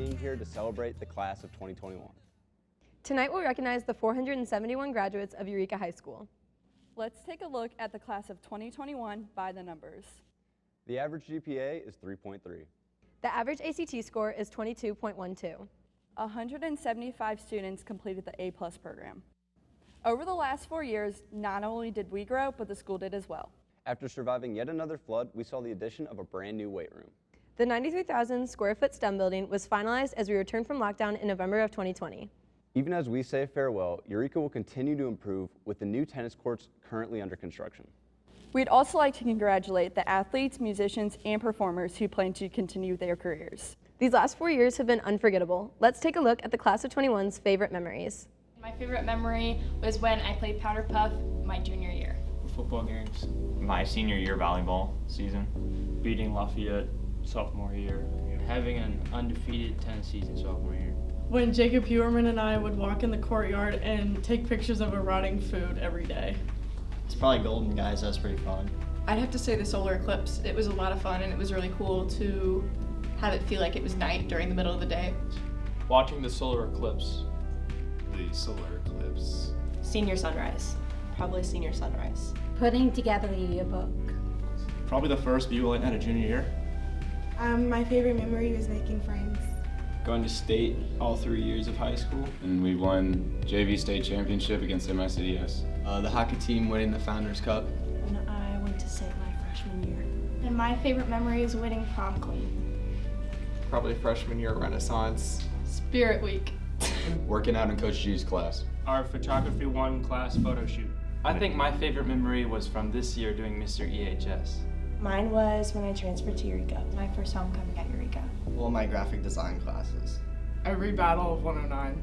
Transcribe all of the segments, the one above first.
being here to celebrate the class of 2021. Tonight we'll recognize the 471 graduates of Eureka High School. Let's take a look at the class of 2021 by the numbers. The average GPA is 3.3. The average ACT score is 22.12. 175 students completed the A+ program. Over the last 4 years, not only did we grow, but the school did as well. After surviving yet another flood, we saw the addition of a brand new weight room. The 93,000 square foot STEM building was finalized as we returned from lockdown in November of 2020. Even as we say farewell, Eureka will continue to improve with the new tennis courts currently under construction. We'd also like to congratulate the athletes, musicians, and performers who plan to continue their careers. These last 4 years have been unforgettable. Let's take a look at the class of 21's favorite memories. My favorite memory was when I played POWERplex my junior year. Football games. My senior year volleyball season. Beating Lafayette sophomore year. Having an undefeated tennis season sophomore year. When Jacob Hewerman and I would walk in the courtyard and take pictures of a rotting food every day. It's probably Golden Guys, that's pretty fun. I'd have to say the solar eclipse. It was a lot of fun and it was really cool to have it feel like it was night during the middle of the day. Watching the solar eclipse. The solar eclipse. Senior sunrise. Probably senior sunrise. Putting together the yearbook. Probably the first bugling at a junior year. My favorite memory was making friends. Going to state all 3 years of high school. And we won JV state championship against MICDS. The hockey team winning the Founders Cup. And I went to state my freshman year. And my favorite memory is winning prom queen. Probably freshman year Renaissance. Spirit Week. Working out in Coach G's class. Our photography 1 class photo shoot. I think my favorite memory was from this year doing Mr. EHS. Mine was when I transferred to Eureka. My first homecoming at Eureka. Well, my graphic design classes. Every battle of 109.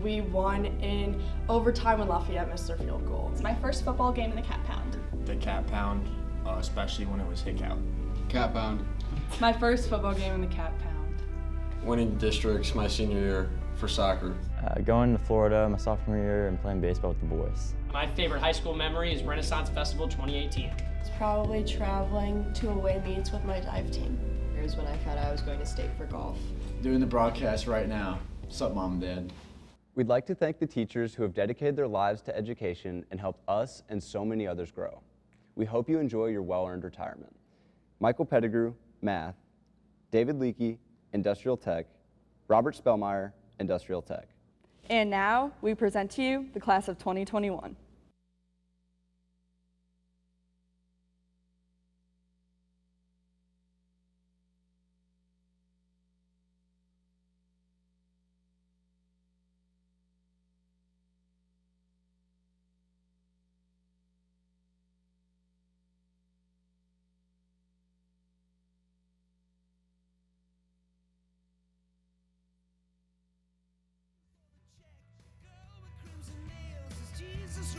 We won in overtime when Lafayette missed their field goal. It's my first football game in the Cat Pound. The Cat Pound, especially when it was hit out. Cat Pound. It's my first football game in the Cat Pound. Winning districts my senior year for soccer. Going to Florida my sophomore year and playing baseball with the boys. My favorite high school memory is Renaissance Festival 2018. It's probably traveling to away meets with my dive team. Here's when I found out I was going to state for golf. Doing the broadcast right now. What's up, Mom and Dad? We'd like to thank the teachers who have dedicated their lives to education and helped us and so many others grow. We hope you enjoy your well-earned retirement. Michael Pettigrew, Math. David Leakey, Industrial Tech. Robert Spellmeyer, Industrial Tech. And now we present to you the class of 2021. Jesus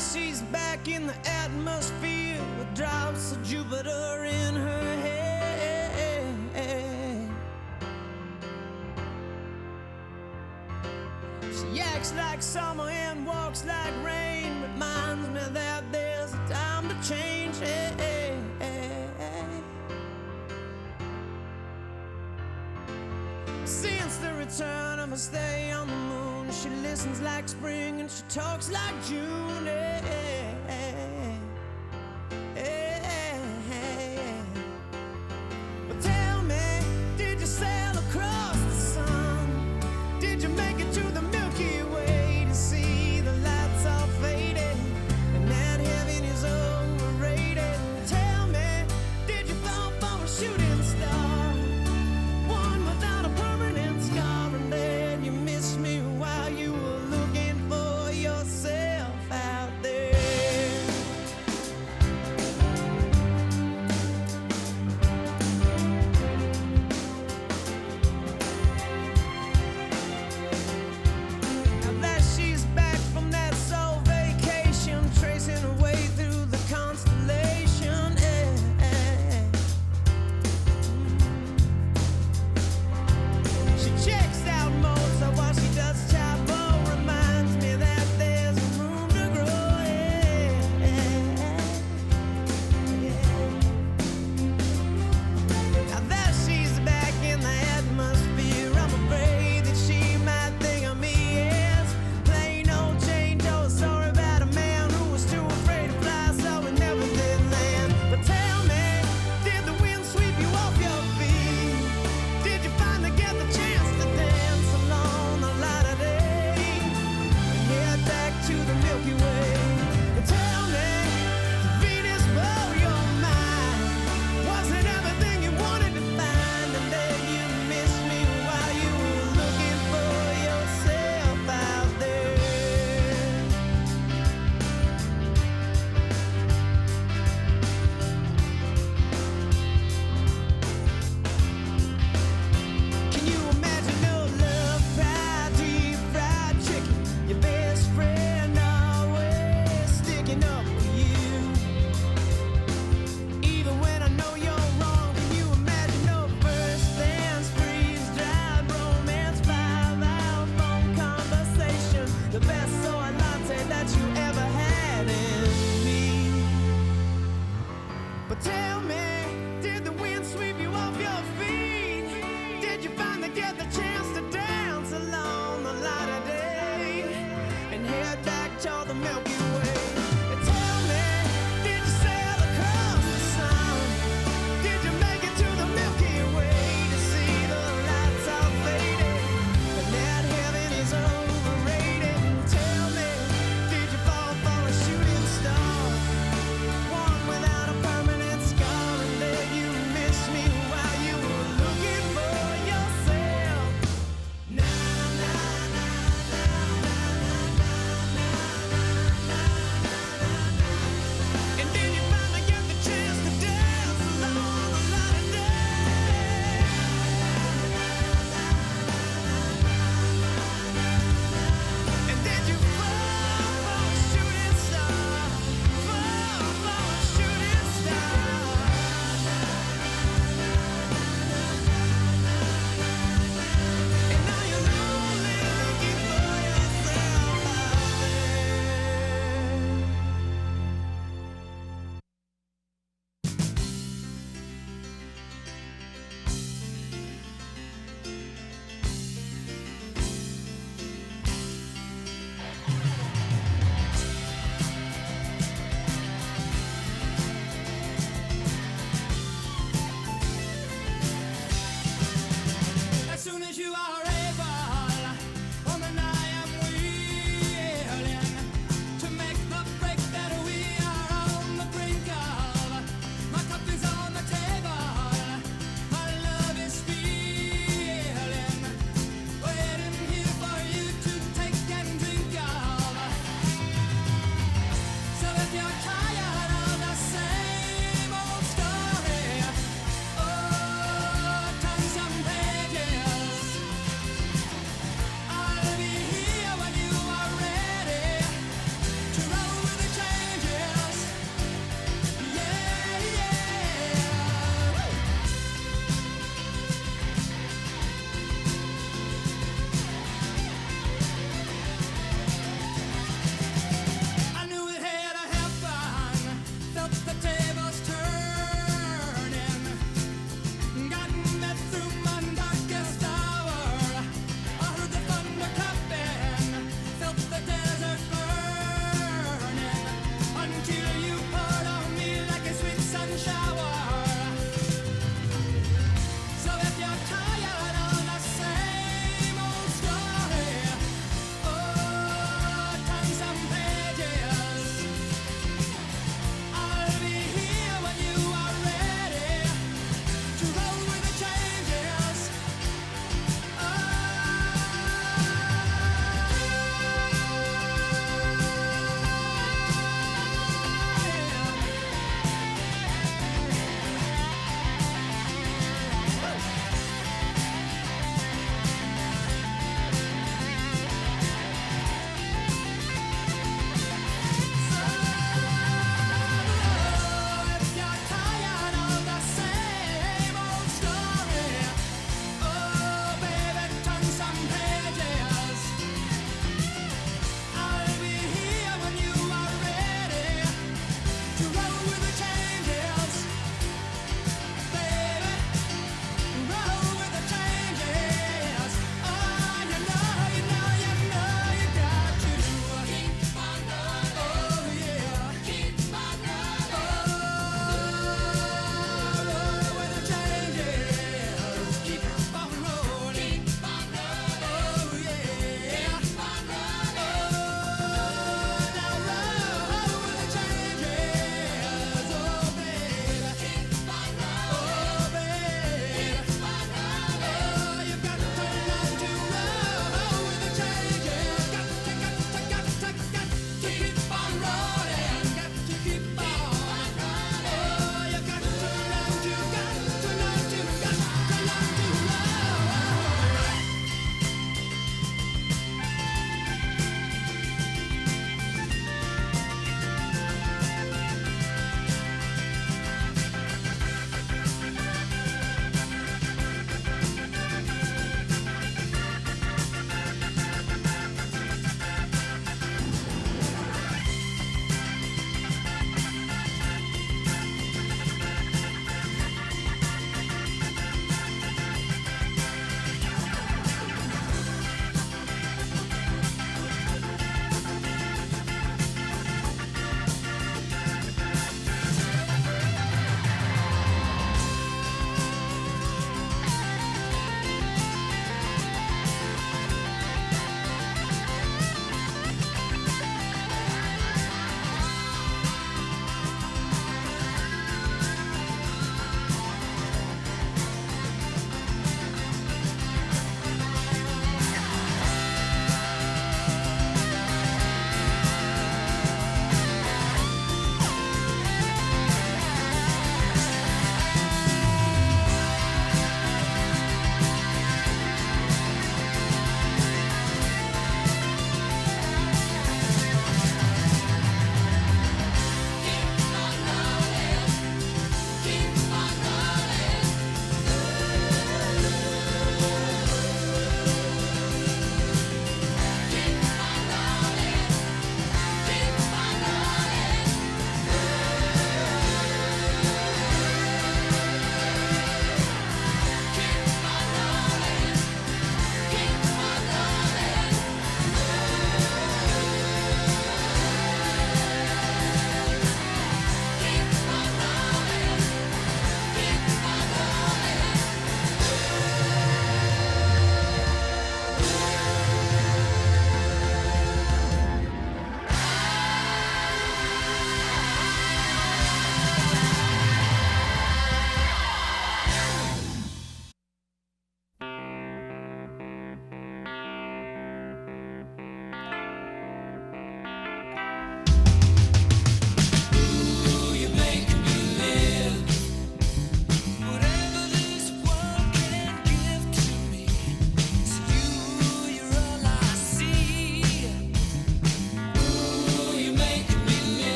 she's back in the atmosphere with drops of Jupiter in her head. She acts like summer and walks like rain, reminds me that there's a time to change. Since the return of her stay on the moon, she listens like spring and she talks like June. But tell me, did you sail across the sun? Did you make it to the Milky Way to see the lights all faded and that heaven is overrated? Tell me, did you fall for a shooting star? One without a permanent scar, and then you missed me while you were looking for yourself out there. Now that she's back from that soul vacation, tracing her way through the constellation. She checks out Mozart while she does chapel, reminds me that there's room to grow. Now that she's back in the atmosphere, I'm afraid that she might think of me as plain old Jane Doe, story about a man who was too afraid to fly, so he never did land. But tell me, did the wind sweep you off your feet? Did you finally get the chance to dance along the light of day and head back to the Milky Way? But tell me, did Venus blow your mind? Was it everything you wanted to find? And then you missed me while you were looking for yourself out there. Can you imagine no love, fried deep fried chicken? Your best friend always sticking up for you. Even when I know you're wrong, can you imagine no first dance, freeze-dried romance, 5-hour phone conversation, the best soy latte that you ever had in me? But tell me, did the wind sweep you off your feet? Did you finally get the chance to dance along the light of day and head back toward the Milky Way? And tell me, did you sail across the sun? Did you make it to the Milky Way to see the lights all faded and that heaven is overrated? And tell me, did you fall for a shooting star? One without a permanent scar, and then you missed me while you were looking for yourself. Na na na na na na na na na.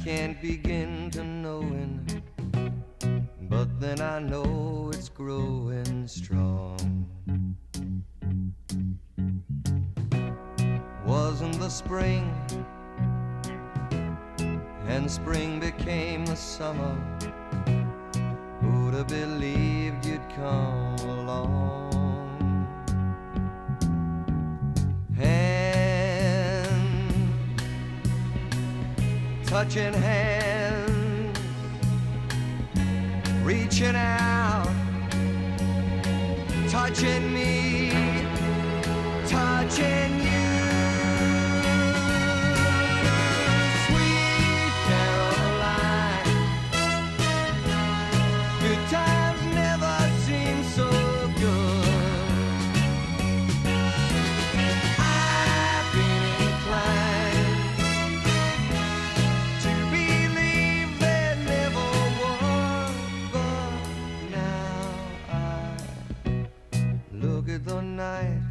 can't begin to knowing, but then I know it's growing strong. Wasn't the spring, and spring became the summer. Who'd have believed you'd come along? Touching hands, reaching out, touching me, touching you. Sweet Caroline, good times never seem so good. I've been inclined to believe there never was, but now I look at the night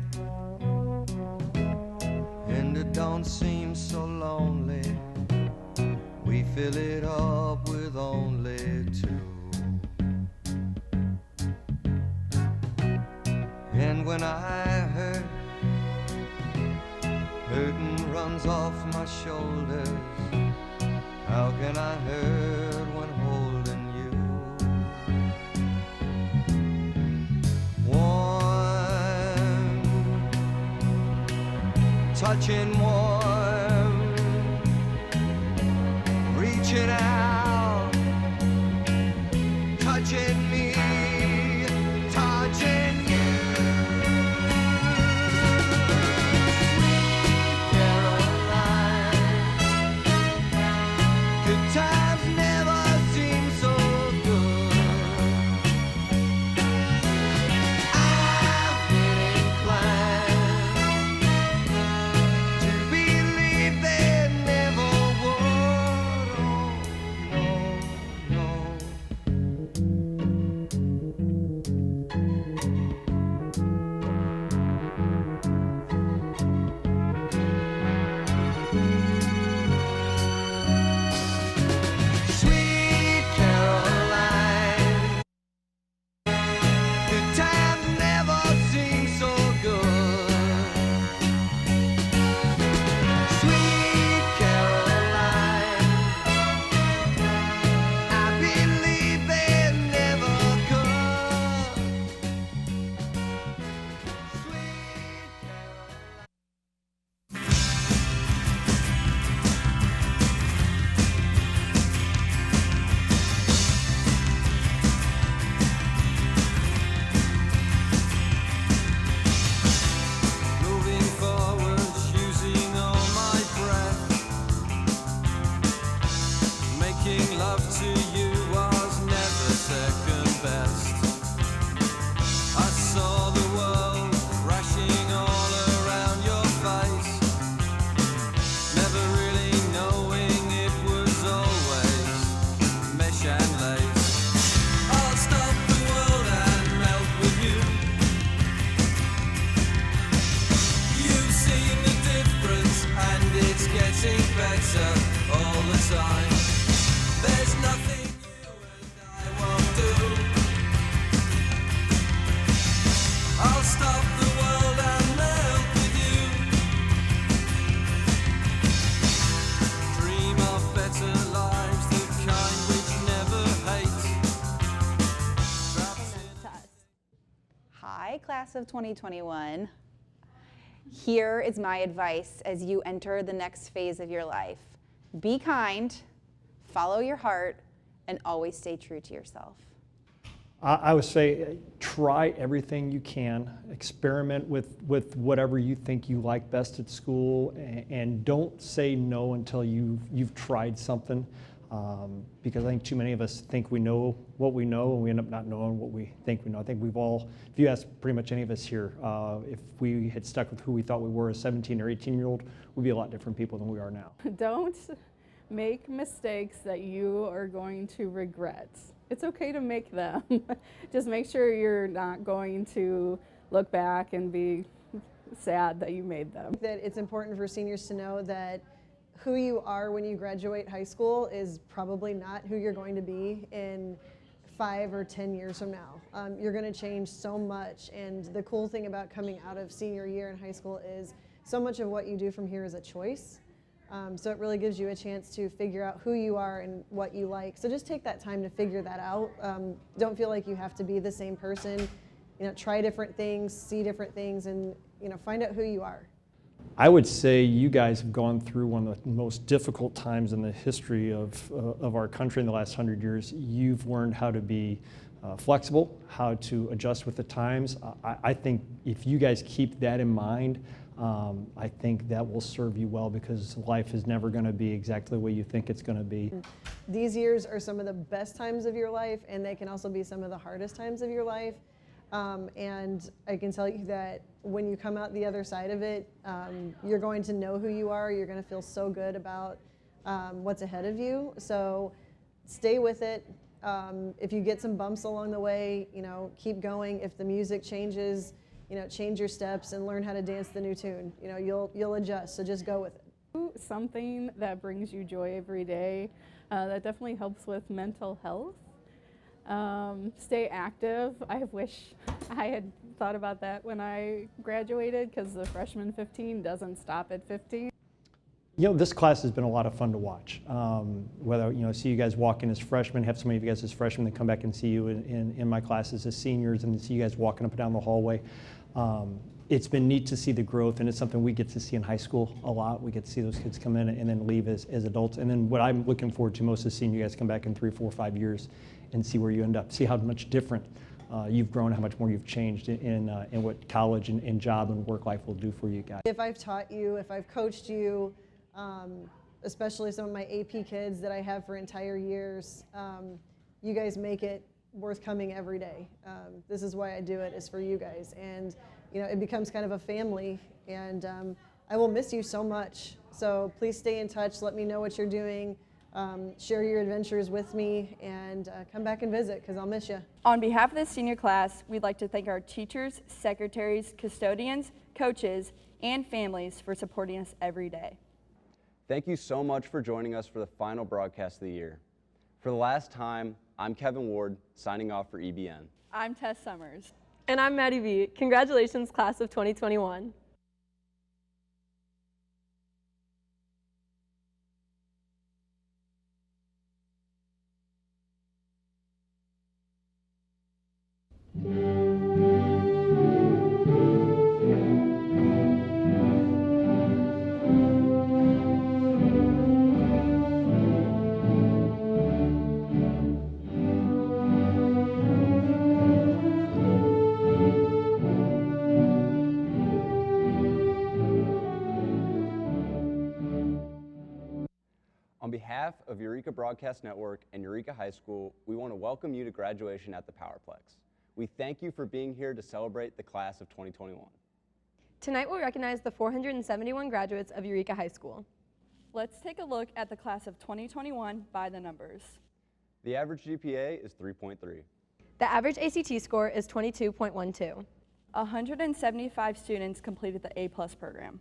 and it don't seem so lonely. We fill it up with only two. And when I hurt, hurting runs off my shoulders. How can I hurt when holding you? Warm, touching warm, reaching out, touching me, touching you. Sweet Caroline, good times never seem so good. I've been inclined to believe there never would. Oh, no, Sweet Caroline, good times never seem so good. Sweet Caroline, I believe they never could. Sweet Caroline. Moving forward, using all my breath. Making love to you was never second best. I saw the world crashing all around your face, never really knowing it was always mesh and lace. I'll stop the world and melt with you. You've seen the difference, and it's getting better all the time. There's nothing you and I won't do. I'll stop the world and melt with you. Dream of better lives, the kind which never hate. Trapped in Hi, class of 2021. Here is my advice as you enter the next phase of your life. Be kind, follow your heart, and always stay true to yourself. I would say try everything you can, experiment with whatever you think you like best at school, and don't say no until you've tried something, because I think too many of us think we know what we know, and we end up not knowing what we think we know. I think we've all, if you ask pretty much any of us here, if we had stuck with who we thought we were as 17 or 18-year-old, we'd be a lot different people than we are now. Don't make mistakes that you are going to regret. It's okay to make them. Just make sure you're not going to look back and be sad that you made them. That it's important for seniors to know that who you are when you graduate high school is probably not who you're going to be in 5 or 10 years from now. You're going to change so much, and the cool thing about coming out of senior year in high school is so much of what you do from here is a choice. So it really gives you a chance to figure out who you are and what you like. So just take that time to figure that out. Don't feel like you have to be the same person. Try different things, see different things, and find out who you are. I would say you guys have gone through one of the most difficult times in the history of our country in the last 100 years. You've learned how to be flexible, how to adjust with the times. I think if you guys keep that in mind, I think that will serve you well, because life is never going to be exactly the way you think it's going to be. These years are some of the best times of your life, and they can also be some of the hardest times of your life. And I can tell you that when you come out the other side of it, you're going to know who you are. You're going to feel so good about what's ahead of you. So stay with it. If you get some bumps along the way, keep going. If the music changes, change your steps and learn how to dance the new tune. You'll adjust, so just go with it. Do something that brings you joy every day. That definitely helps with mental health. Stay active. I wish I had thought about that when I graduated, because the freshman 15 doesn't stop at 15. This class has been a lot of fun to watch. Whether, see you guys walk in as freshmen, have so many of you guys as freshmen that come back and see you in my classes as seniors, and see you guys walking up and down the hallway. It's been neat to see the growth, and it's something we get to see in high school a lot. We get to see those kids come in and then leave as adults. And then what I'm looking forward to most is seeing you guys come back in 3, 4, 5 years and see where you end up, see how much different you've grown, how much more you've changed in what college and job and work life will do for you guys. If I've taught you, if I've coached you, especially some of my AP kids that I have for entire years, you guys make it worth coming every day. This is why I do it, is for you guys. And it becomes kind of a family, and I will miss you so much. So please stay in touch, let me know what you're doing, share your adventures with me, and come back and visit, because I'll miss you. On behalf of the senior class, we'd like to thank our teachers, secretaries, custodians, coaches, and families for supporting us every day. Thank you so much for joining us for the final broadcast of the year. For the last time, I'm Kevin Ward, signing off for EBN. I'm Tess Summers. And I'm Maddie B. Congratulations, class of 2021. On behalf of Eureka Broadcast Network and Eureka High School, we want to welcome you to graduation at the POWERplex. We thank you for being here to celebrate the class of 2021. Tonight we'll recognize the 471 graduates of Eureka High School. Let's take a look at the class of 2021 by the numbers. The average GPA is 3.3. The average ACT score is 22.12. 175 students completed the A+ program.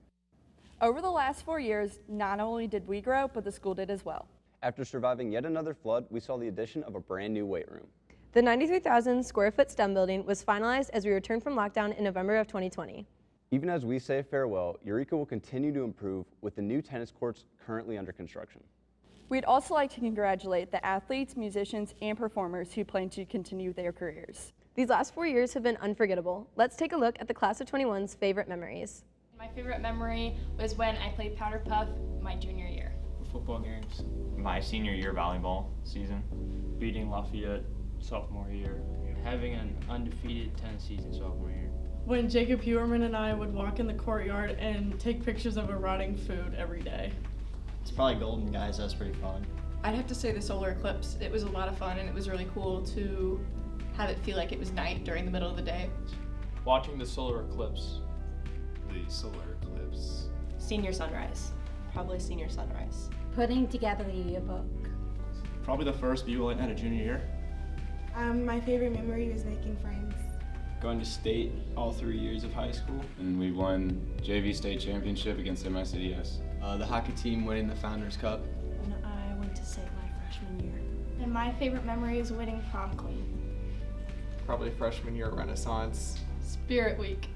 Over the last 4 years, not only did we grow, but the school did as well. After surviving yet another flood, we saw the addition of a brand new weight room. The 93,000 square foot STEM building was finalized as we returned from lockdown in November of 2020. Even as we say farewell, Eureka will continue to improve with the new tennis courts currently under construction. We'd also like to congratulate the athletes, musicians, and performers who plan to continue their careers. These last 4 years have been unforgettable. Let's take a look at the class of 21's favorite memories. My favorite memory was when I played powder puff my junior year. Football games. My senior year volleyball season. Beating Lafayette sophomore year. Having an undefeated tennis season sophomore year. When Jacob Hewerman and I would walk in the courtyard and take pictures of a rotting food every day. It's probably Golden Guys, that's pretty fun. I'd have to say the solar eclipse. It was a lot of fun, and it was really cool to have it feel like it was night during the middle of the day. Watching the solar eclipse. The solar eclipse. Senior sunrise. Probably senior sunrise. Putting together a yearbook. Probably the first view at a junior year. My favorite memory was making friends. Going to state all 3 years of high school. And we won JV state championship against MICDS. The hockey team winning the Founders Cup. When I went to state my freshman year. And my favorite memory is winning prom queen. Probably freshman year Renaissance. Spirit Week.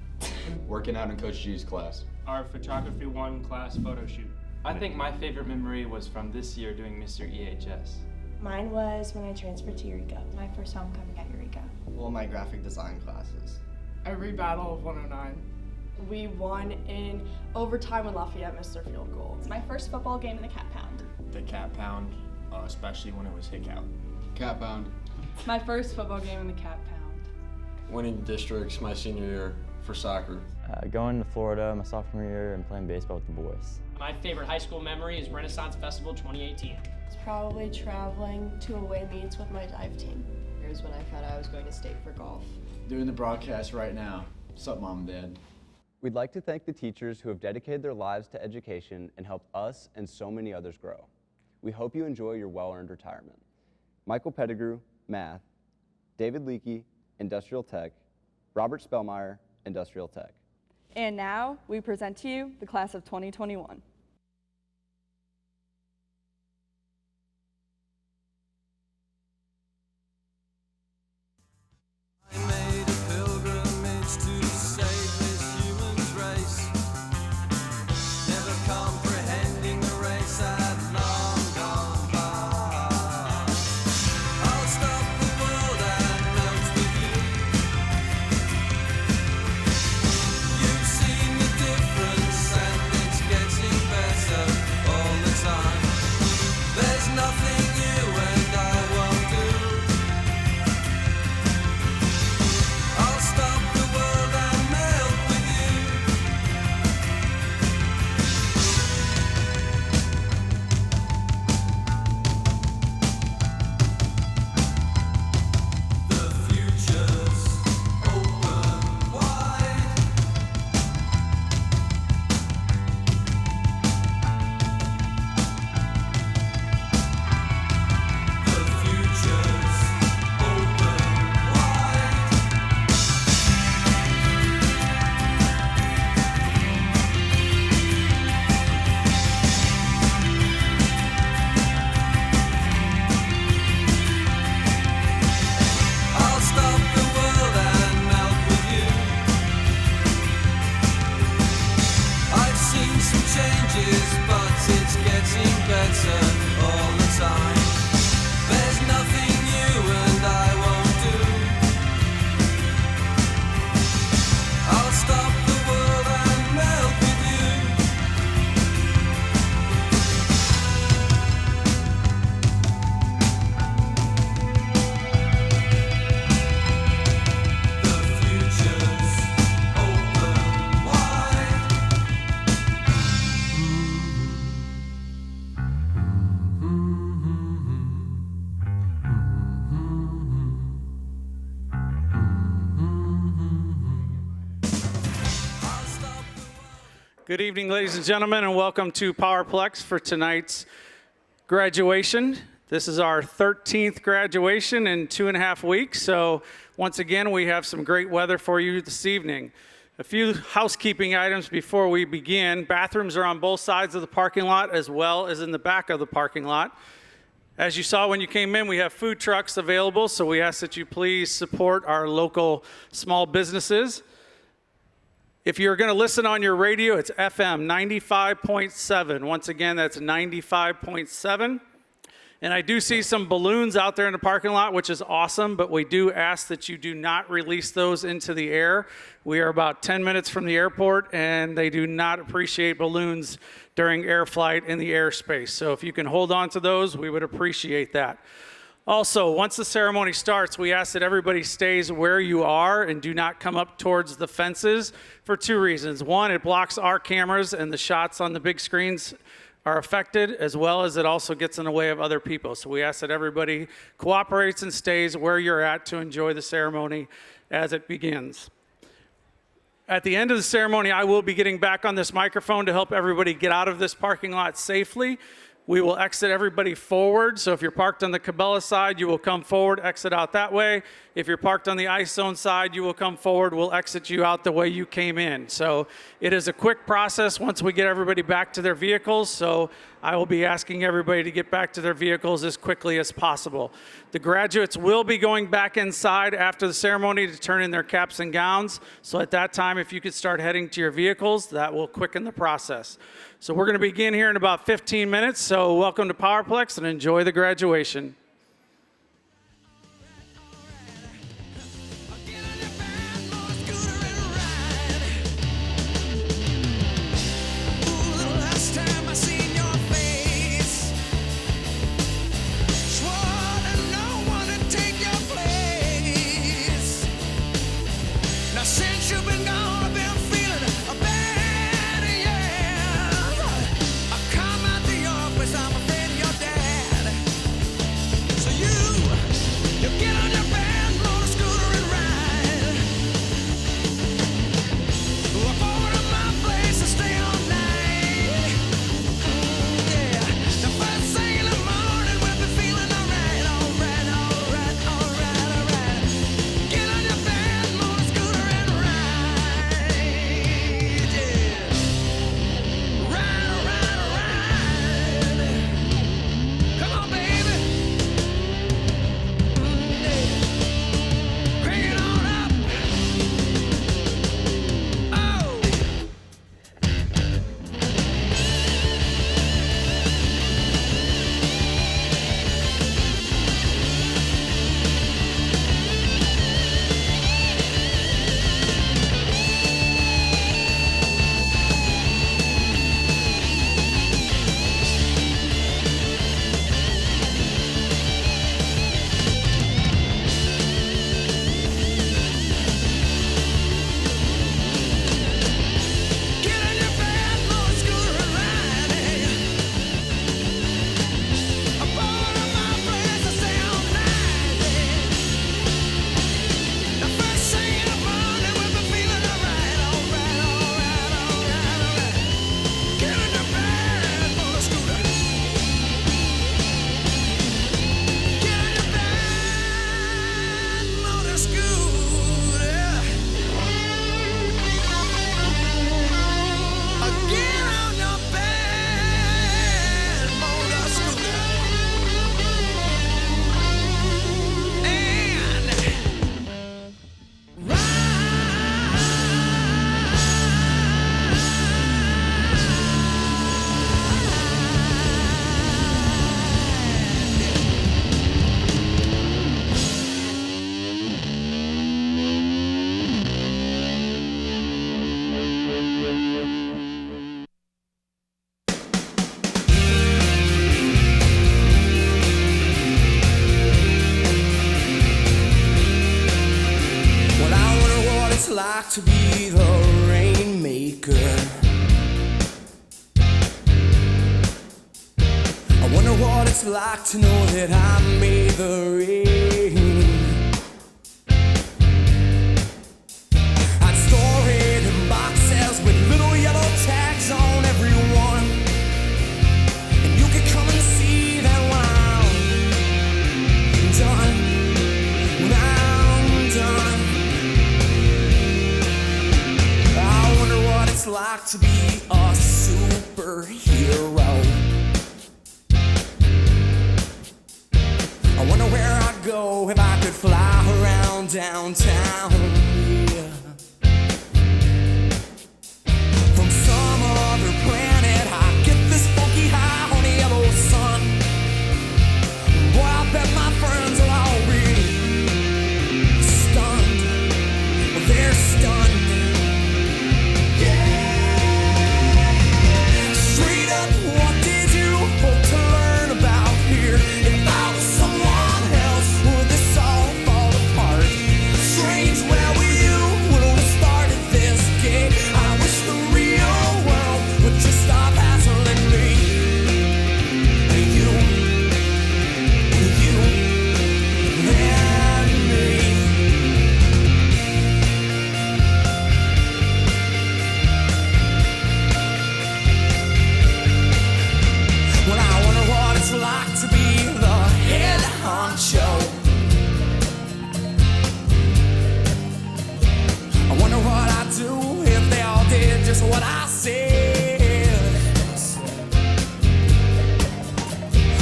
Working out in Coach G's class. Our photography 1 class photo shoot. I think my favorite memory was from this year doing Mr. EHS. Mine was when I transferred to Eureka. My first homecoming at Eureka. All my graphic design classes. Every battle of 109. We won in overtime when Lafayette missed their field goal. It's my first football game in the Cat Pound. The Cat Pound, especially when it was Hick Out. Cat Pound. It's my first football game in the Cat Pound. Winning districts my senior year for soccer. Going to Florida my sophomore year and playing baseball with the boys. My favorite high school memory is Renaissance Festival 2018. It's probably traveling to away meets with my dive team. Here's when I found out I was going to state for golf. Doing the broadcast right now. What's up, Mom and Dad? We'd like to thank the teachers who have dedicated their lives to education and helped us and so many others grow. We hope you enjoy your well-earned retirement. Michael Pettigrew, Math, David Leakey, Industrial Tech, Robert Spellmeyer, Industrial Tech. And now we present to you the class of 2021. Good evening, ladies and gentlemen, and welcome to POWERplex for tonight's graduation. This is our 13th graduation in 2.5 weeks, so once again, we have some great weather for you this evening. A few housekeeping items before we begin. Bathrooms are on both sides of the parking lot as well as in the back of the parking lot. As you saw when you came in, we have food trucks available, so we ask that you please support our local small businesses. If you're going to listen on your radio, it's FM 95.7. Once again, that's 95.7. And I do see some balloons out there in the parking lot, which is awesome, but we do ask that you do not release those into the air. We are about 10 minutes from the airport, and they do not appreciate balloons during air flight in the airspace. So if you can hold on to those, we would appreciate that. Also, once the ceremony starts, we ask that everybody stays where you are and do not come up towards the fences for 2 reasons. One, it blocks our cameras and the shots on the big screens are affected, as well as it also gets in the way of other people. So we ask that everybody cooperates and stays where you're at to enjoy the ceremony as it begins. At the end of the ceremony, I will be getting back on this microphone to help everybody get out of this parking lot safely. we will exit everybody forward. So if you're parked on the Cabela side, you will come forward, exit out that way. If you're parked on the Ice Zone side, you will come forward. We'll exit you out the way you came in. So it is a quick process once we get everybody back to their vehicles. So I will be asking everybody to get back to their vehicles as quickly as possible. The graduates will be going back inside after the ceremony to turn in their caps and gowns. So at that time, if you could start heading to your vehicles, that will quicken the process. So we're going to begin here in about 15 minutes. So welcome to POWERplex and enjoy the graduation. Like to be the rainmaker. I wonder what it's like to know that I made the rain. I'd store it in boxes with little yellow tags on every one, and you could come and see that when I'm done, when I'm done. It's like to be a superhero. I wonder where I'd go if I could fly around downtown. Yeah. From some other planet, I get this funky high on the yellow sun. Boy, I bet my friends will all be stunned. Well, they're stunned. What did you hope to learn about here? If I was someone else, would this all fall apart? Strange, where were you when we started this game? I wish the real world would just said.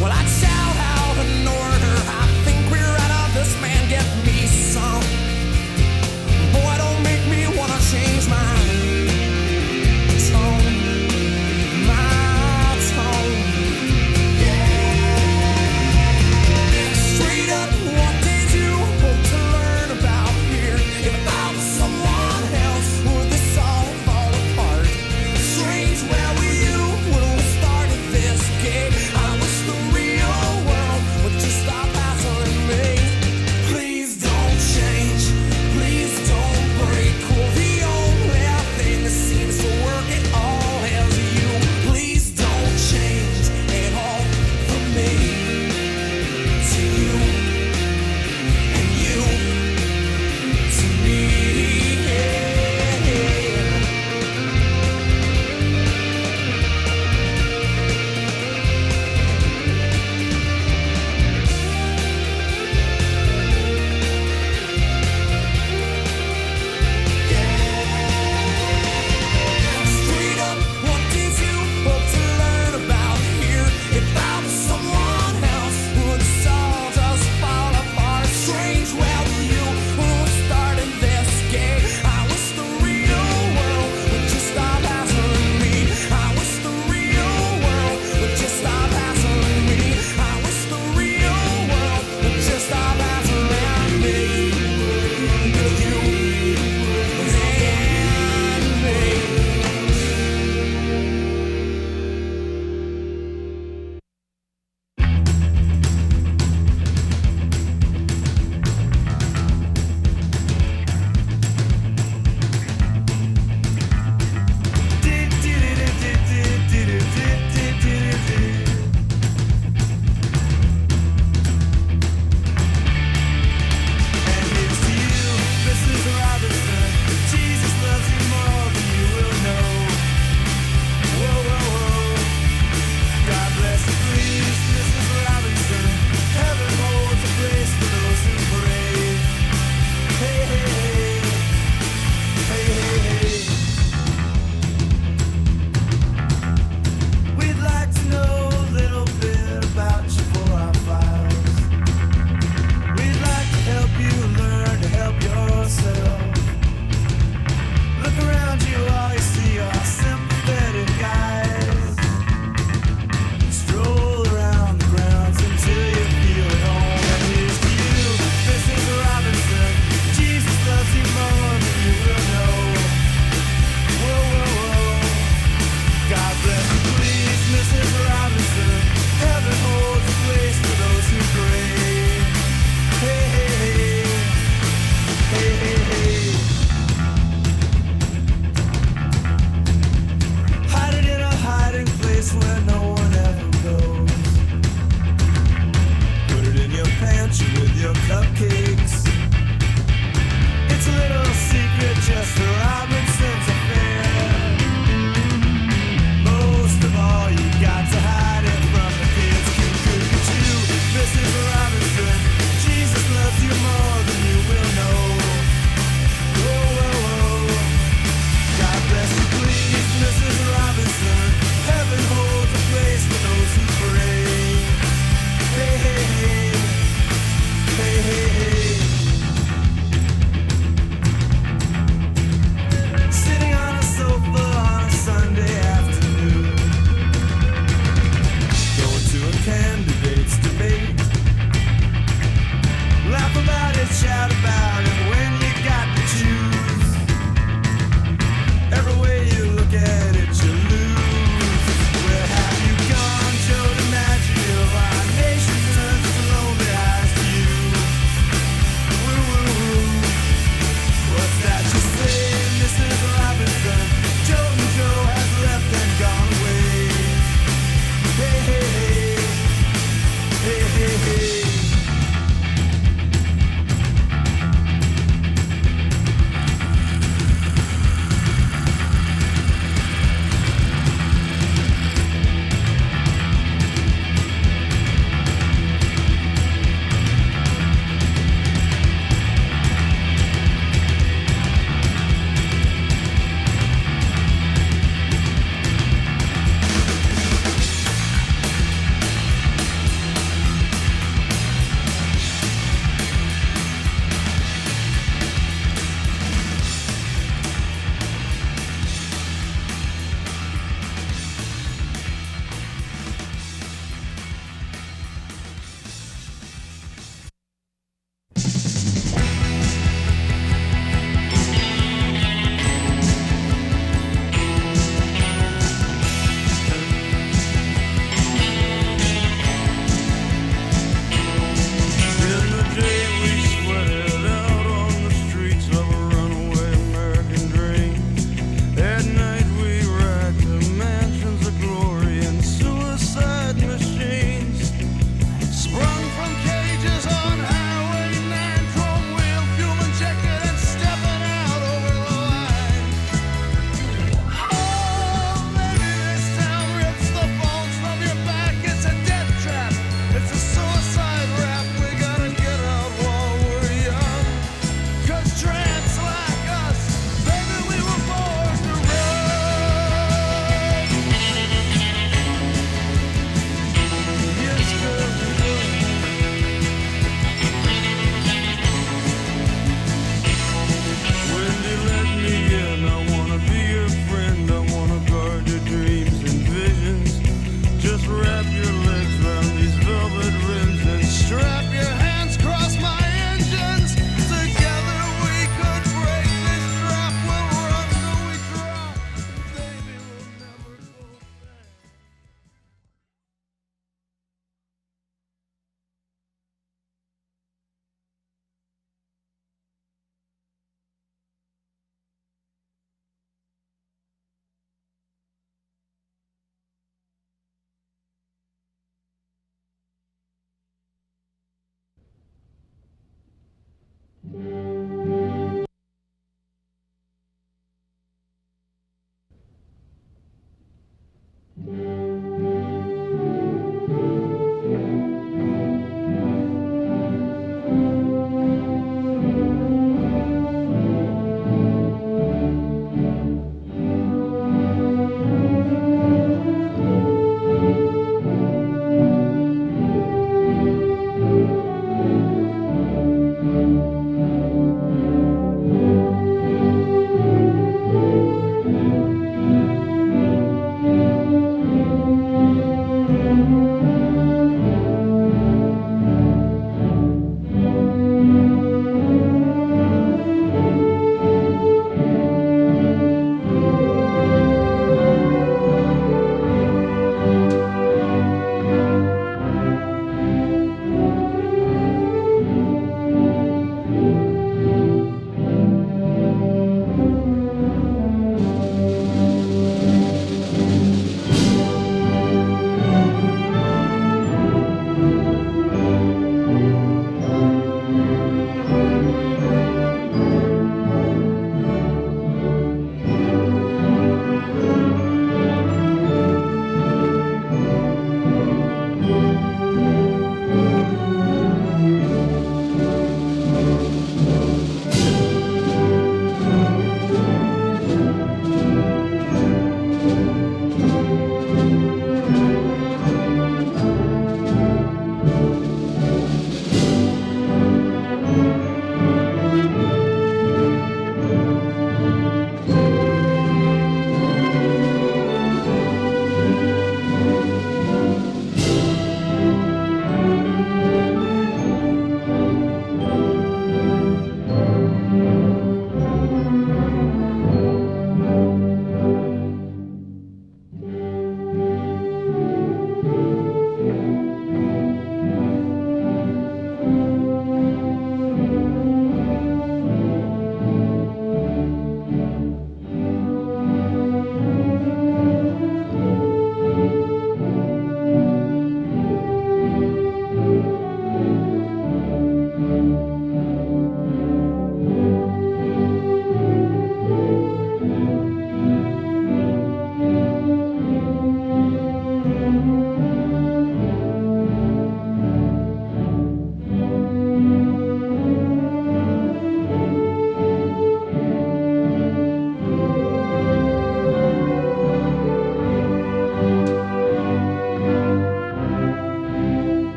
Well, I'd shout out an order. I think we're out of this, man. Get me some. Boy, don't make me wanna change my tone. My tone. Straight up, what did you hope to learn about here? If I was someone else, would this all fall apart?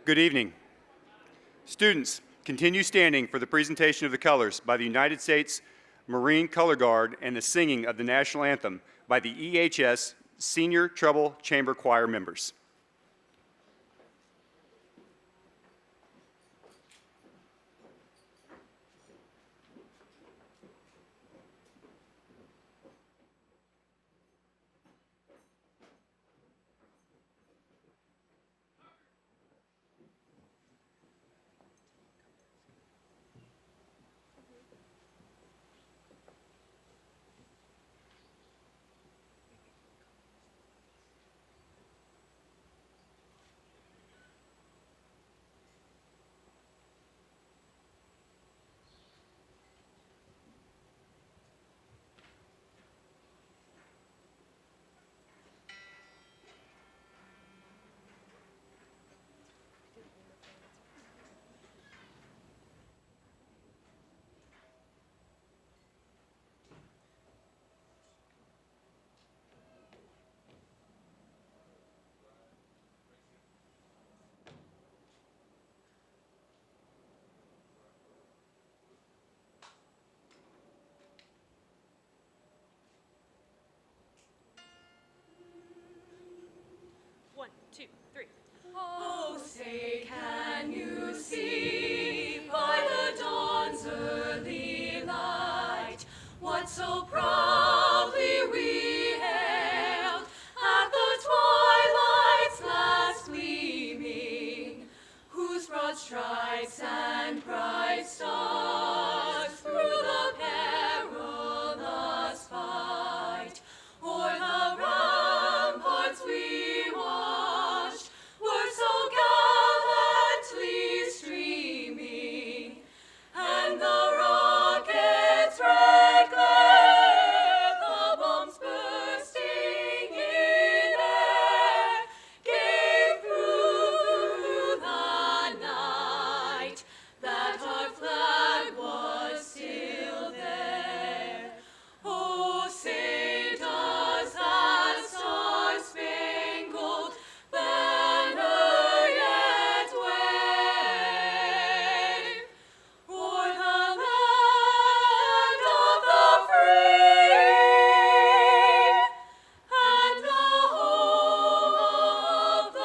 Good evening. Students, continue standing for the presentation of the colors by the United States Marine Color Guard and the singing of the national anthem by the EHS Senior Treble Chamber Choir members. One, two, three. Oh, say, can you see by the dawn's early light what so proudly we hailed at the twilight's last gleaming, whose broad stripes and bright stars through the perilous fight o'er the ramparts we watched were so gallantly streaming, and the rockets' red glare, the bombs bursting in air, gave through the night that our flag was still there. Oh, say does that star-spangled banner yet wave o'er the land of the free and the home of the brave.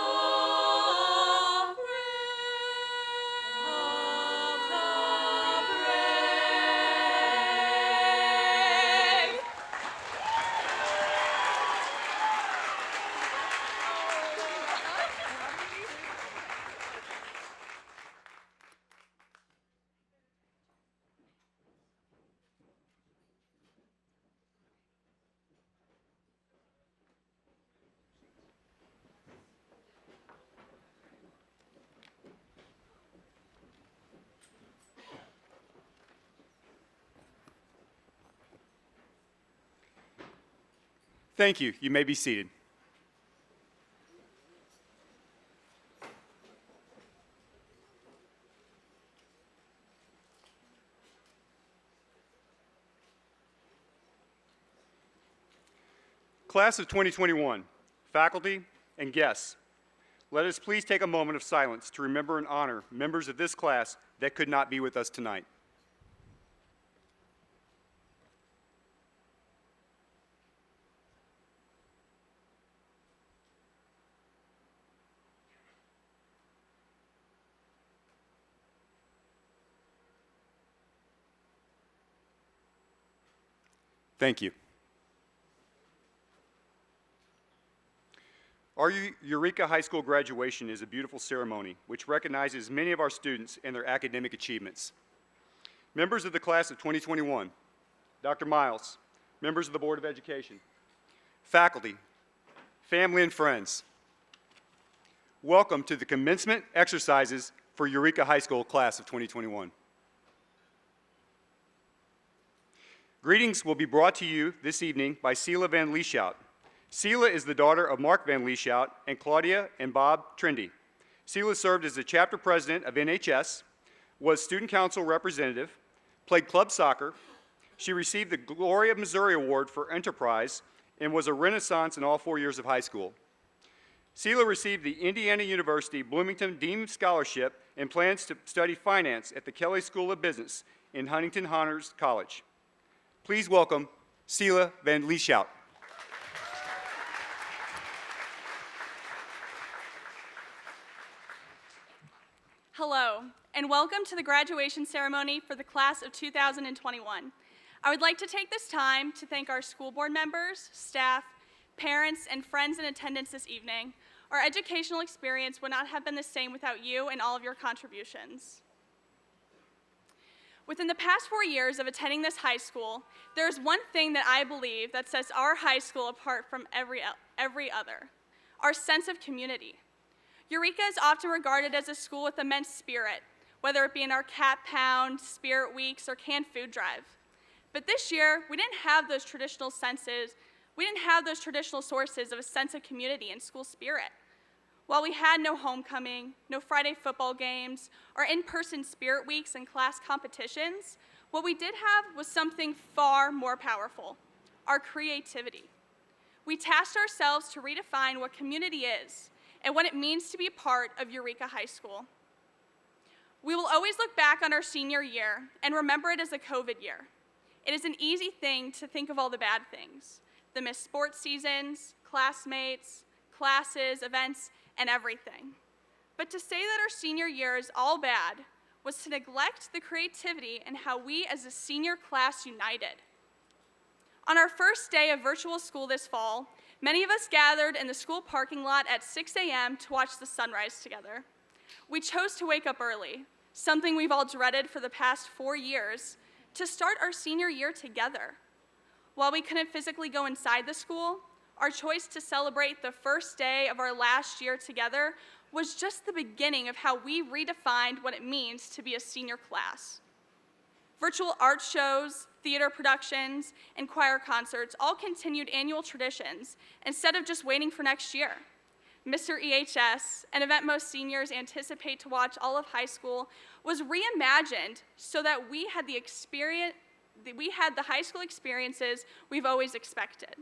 Thank you. You may be seated. Class of 2021, faculty and guests, let us please take a moment of silence to remember and honor members of this class that could not be with us tonight. Thank you. Our Eureka High School graduation is a beautiful ceremony which recognizes many of our students and their academic achievements. Members of the class of 2021, Dr. Miles, members of the Board of Education, faculty, family, and friends, welcome to the commencement exercises for Eureka High School class of 2021. Greetings will be brought to you this evening by Sela Van Lieshout. Sela is the daughter of Mark Van Lieshout and Claudia and Bob Trendy. Sela served as the chapter president of NHS, was student council representative, played club soccer. She received the Glory of Missouri Award for Enterprise and was a Renaissance in all 4 years of high school. Sela received the Indiana University Bloomington Dean Scholarship and plans to study finance at the Kelley School of Business in Huntington Honors College. Please welcome Sela Van Lieshout. Hello, and welcome to the graduation ceremony for the class of 2021. I would like to take this time to thank our school board members, staff, parents, and friends in attendance this evening. Our educational experience would not have been the same without you and all of your contributions. Within the past 4 years of attending this high school, there is one thing that I believe that sets our high school apart from every other: our sense of community. Eureka is often regarded as a school with immense spirit, whether it be in our Cat Pound, Spirit Weeks, or canned food drive. But this year, we didn't have those traditional sources of a sense of community and school spirit. While we had no homecoming, no Friday football games, or in-person Spirit Weeks and class competitions, what we did have was something far more powerful: our creativity. We tasked ourselves to redefine what community is and what it means to be a part of Eureka High School. We will always look back on our senior year and remember it as a COVID year. It is an easy thing to think of all the bad things: the missed sports seasons, classmates, classes, events, and everything. But to say that our senior year is all bad was to neglect the creativity and how we as a senior class united. On our first day of virtual school this fall, many of us gathered in the school parking lot at 6 a.m. to watch the sunrise together. We chose to wake up early, something we've all dreaded for the past 4 years, to start our senior year together. While we couldn't physically go inside the school, our choice to celebrate the first day of our last year together was just the beginning of how we redefined what it means to be a senior class. Virtual art shows, theater productions, and choir concerts all continued annual traditions instead of just waiting for next year. Mr. EHS, an event most seniors anticipate to watch all of high school, was reimagined so that we had the high school experiences we've always expected.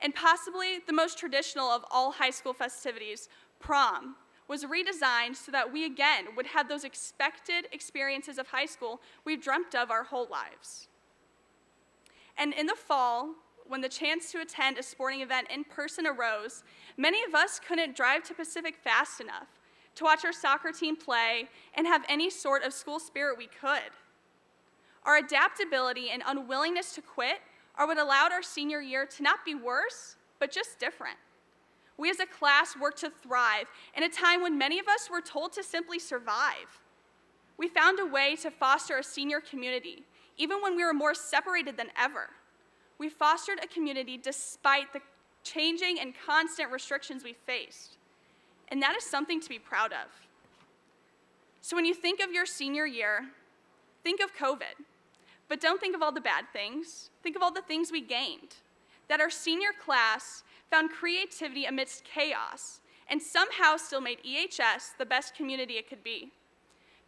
And possibly the most traditional of all high school festivities, prom, was redesigned so that we again would have those expected experiences of high school we've dreamt of our whole lives. And in the fall, when the chance to attend a sporting event in person arose, many of us couldn't drive to Pacific fast enough to watch our soccer team play and have any sort of school spirit we could. Our adaptability and unwillingness to quit are what allowed our senior year to not be worse, but just different. We as a class worked to thrive in a time when many of us were told to simply survive. We found a way to foster a senior community, even when we were more separated than ever. We fostered a community despite the changing and constant restrictions we faced. And that is something to be proud of. So when you think of your senior year, think of COVID. But don't think of all the bad things. Think of all the things we gained. That our senior class found creativity amidst chaos and somehow still made EHS the best community it could be.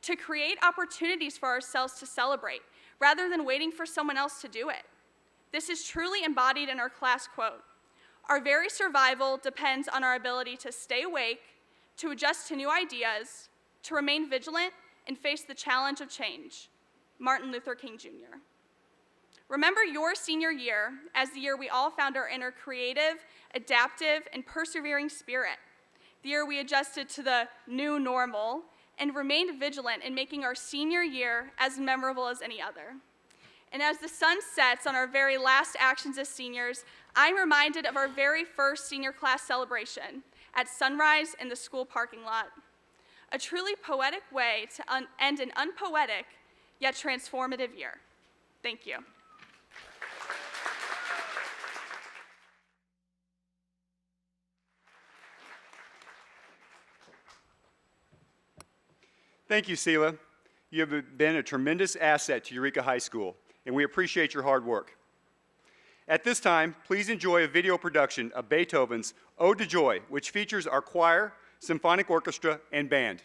To create opportunities for ourselves to celebrate rather than waiting for someone else to do it. This is truly embodied in our class quote: "Our very survival depends on our ability to stay awake, to adjust to new ideas, to remain vigilant, and face the challenge of change." Martin Luther King Jr. Remember your senior year as the year we all found our inner creative, adaptive, and persevering spirit. The year we adjusted to the new normal and remained vigilant in making our senior year as memorable as any other. And as the sun sets on our very last actions as seniors, I'm reminded of our very first senior class celebration at sunrise in the school parking lot. A truly poetic way to end an unpoetic yet transformative year. Thank you. Thank you, Sela. You have been a tremendous asset to Eureka High School, and we appreciate your hard work. At this time, please enjoy a video production of Beethoven's Ode to Joy, which features our choir, symphonic orchestra, and band.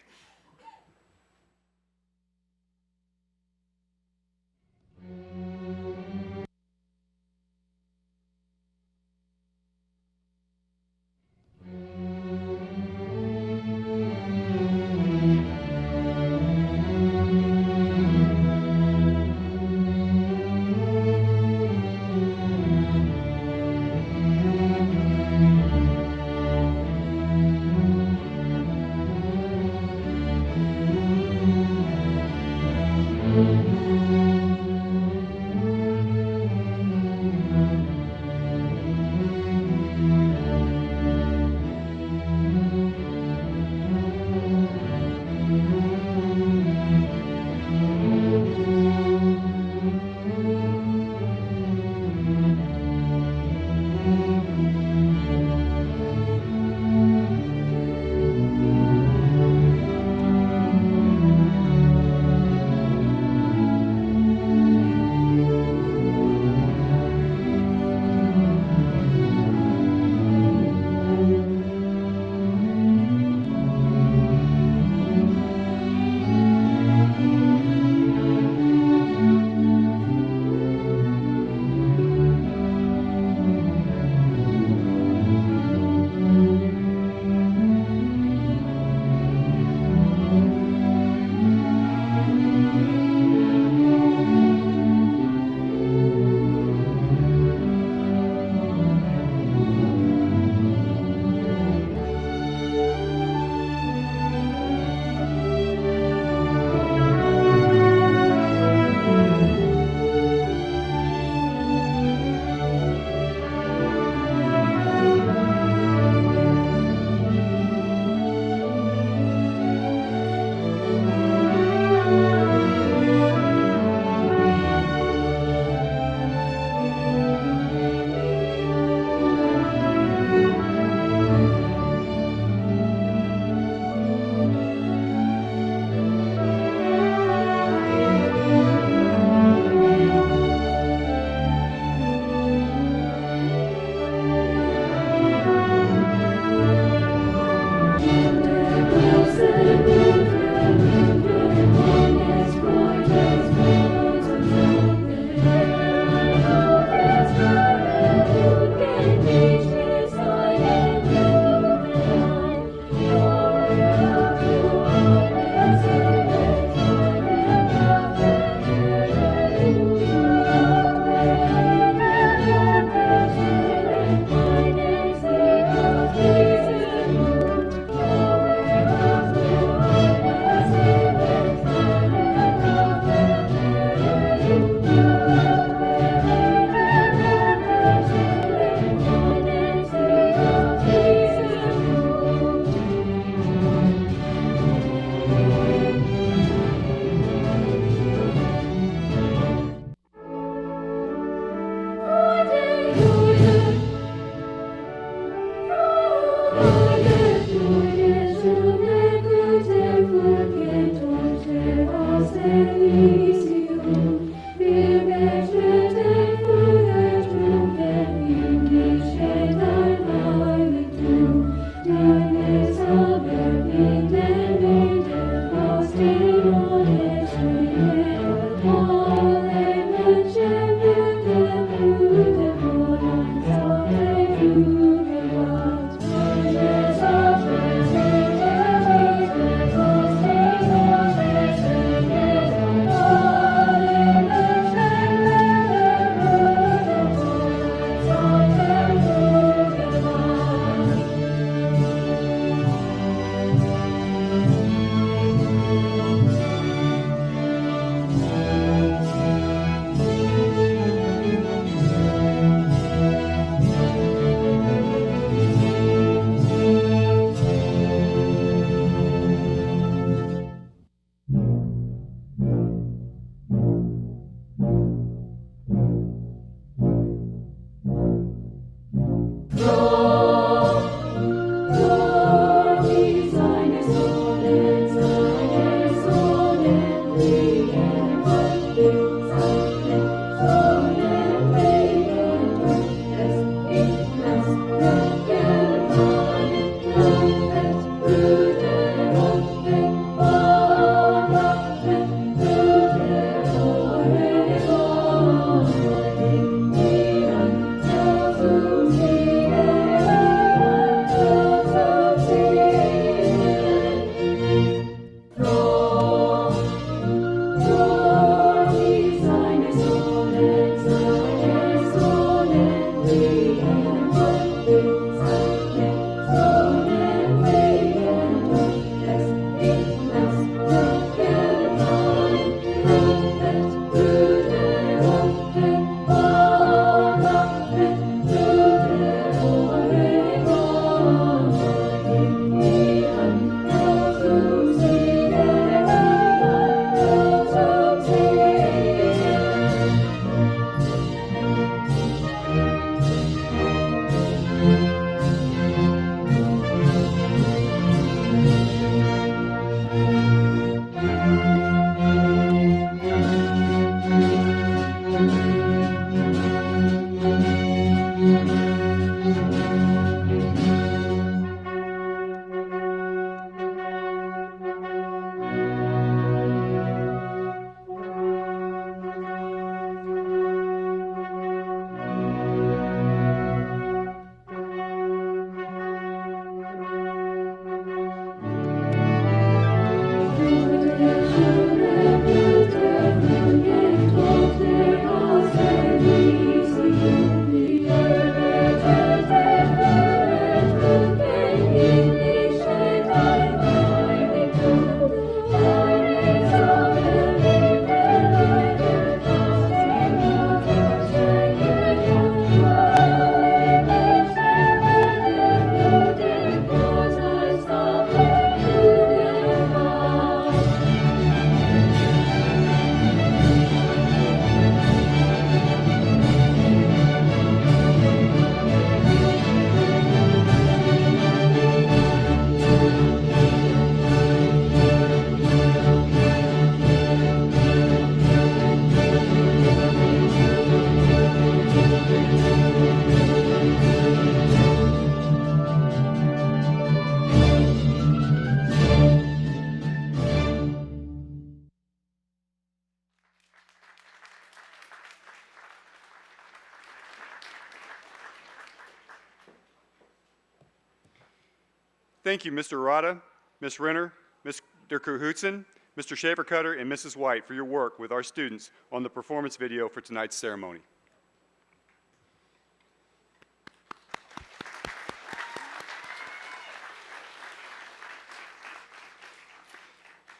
Thank you, Mr. Arata, Ms. Renner, Mr. Kuhutson, Mr. Schaefer-Cutter, and Mrs. White for your work with our students on the performance video for tonight's ceremony.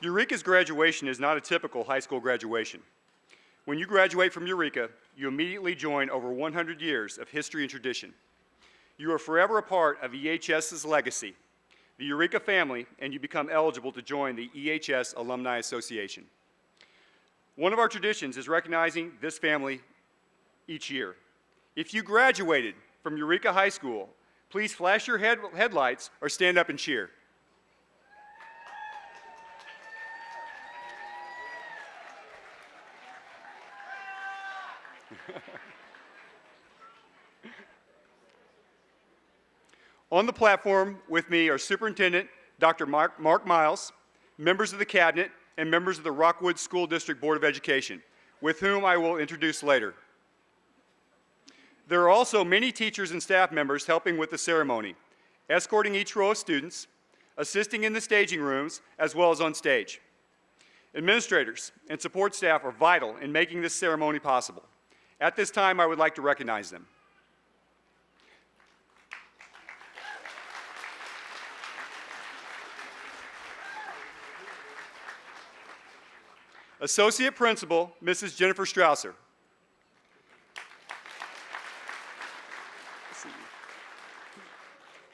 Eureka's graduation is not a typical high school graduation. When you graduate from Eureka, you immediately join over 100 years of history and tradition. You are forever a part of EHS's legacy, the Eureka family, and you become eligible to join the EHS Alumni Association. One of our traditions is recognizing this family each year. If you graduated from Eureka High School, please flash your headlights or stand up and cheer. On the platform with me are Superintendent Dr. Mark Miles, members of the Cabinet, and members of the Rockwood School District Board of Education, with whom I will introduce later. There are also many teachers and staff members helping with the ceremony, escorting each row of students, assisting in the staging rooms, as well as on stage. Administrators and support staff are vital in making this ceremony possible. At this time, I would like to recognize them. Associate Principal, Mrs. Jennifer Strausser.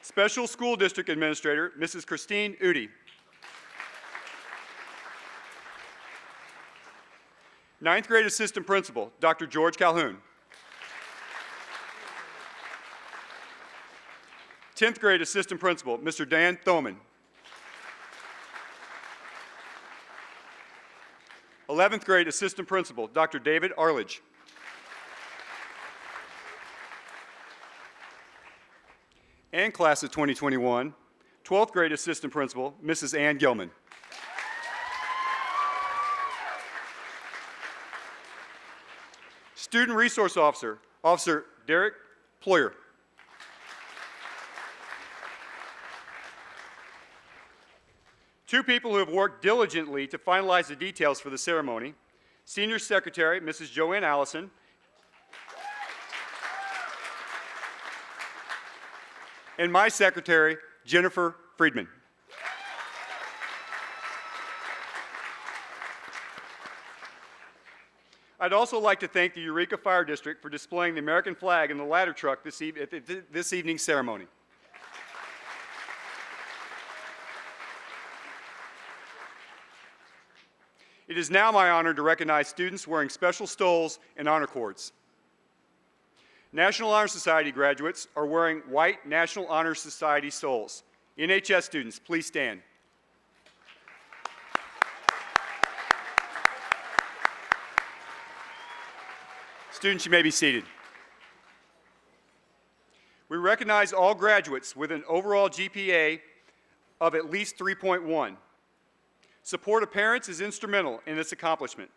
Special School District Administrator, Mrs. Christine Udi. Ninth grade Assistant Principal, Dr. George Calhoun. 10th grade Assistant Principal, Mr. Dan Thoman. 11th grade Assistant Principal, Dr. David Arledge. And class of 2021, 12th grade Assistant Principal, Mrs. Ann Gilman. Student Resource Officer, Officer Derek Ployer. Two people who have worked diligently to finalize the details for the ceremony, Senior Secretary, Mrs. Joanne Allison, and my secretary, Jennifer Friedman. I'd also like to thank the Eureka Fire District for displaying the American flag in the ladder truck this evening's ceremony. It is now my honor to recognize students wearing special stoles and honor cords. National Honor Society graduates are wearing white National Honor Society stoles. NHS students, please stand. Students, you may be seated. We recognize all graduates with an overall GPA of at least 3.1. Support of parents is instrumental in this accomplishment.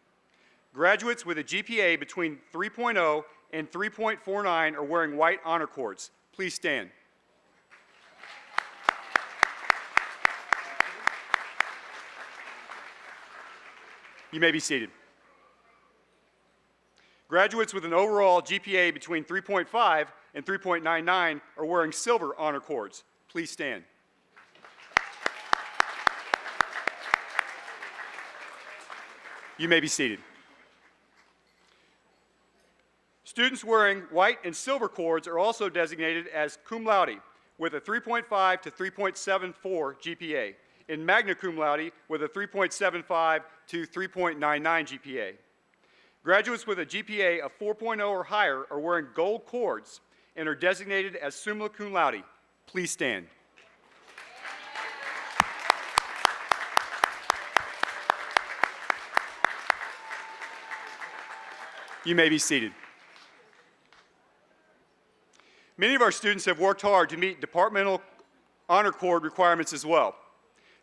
Graduates with a GPA between 3.0 and 3.49 are wearing white honor cords. Please stand. You may be seated. Graduates with an overall GPA between 3.5 and 3.99 are wearing silver honor cords. Please stand. You may be seated. Students wearing white and silver cords are also designated as cum laude with a 3.5 to 3.74 GPA, and magna cum laude with a 3.75 to 3.99 GPA. Graduates with a GPA of 4.0 or higher are wearing gold cords and are designated as summa cum laude. Please stand. You may be seated. Many of our students have worked hard to meet departmental honor cord requirements as well.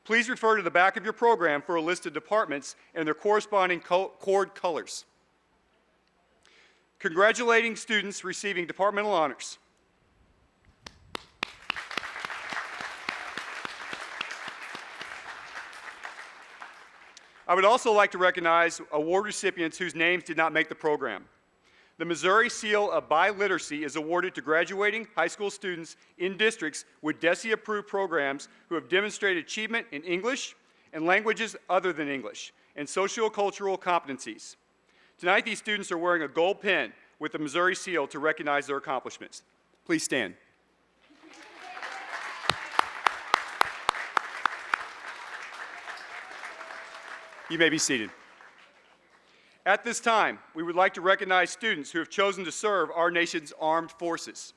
Please refer to the back of your program for a list of departments and their corresponding cord colors. Congratulating students receiving departmental honors. I would also like to recognize award recipients whose names did not make the program. The Missouri Seal of Biliteracy is awarded to graduating high school students in districts with DESE-approved programs who have demonstrated achievement in English and languages other than English and sociocultural competencies. Tonight, these students are wearing a gold pin with the Missouri Seal to recognize their accomplishments. Please stand. You may be seated. At this time, we would like to recognize students who have chosen to serve our nation's armed forces.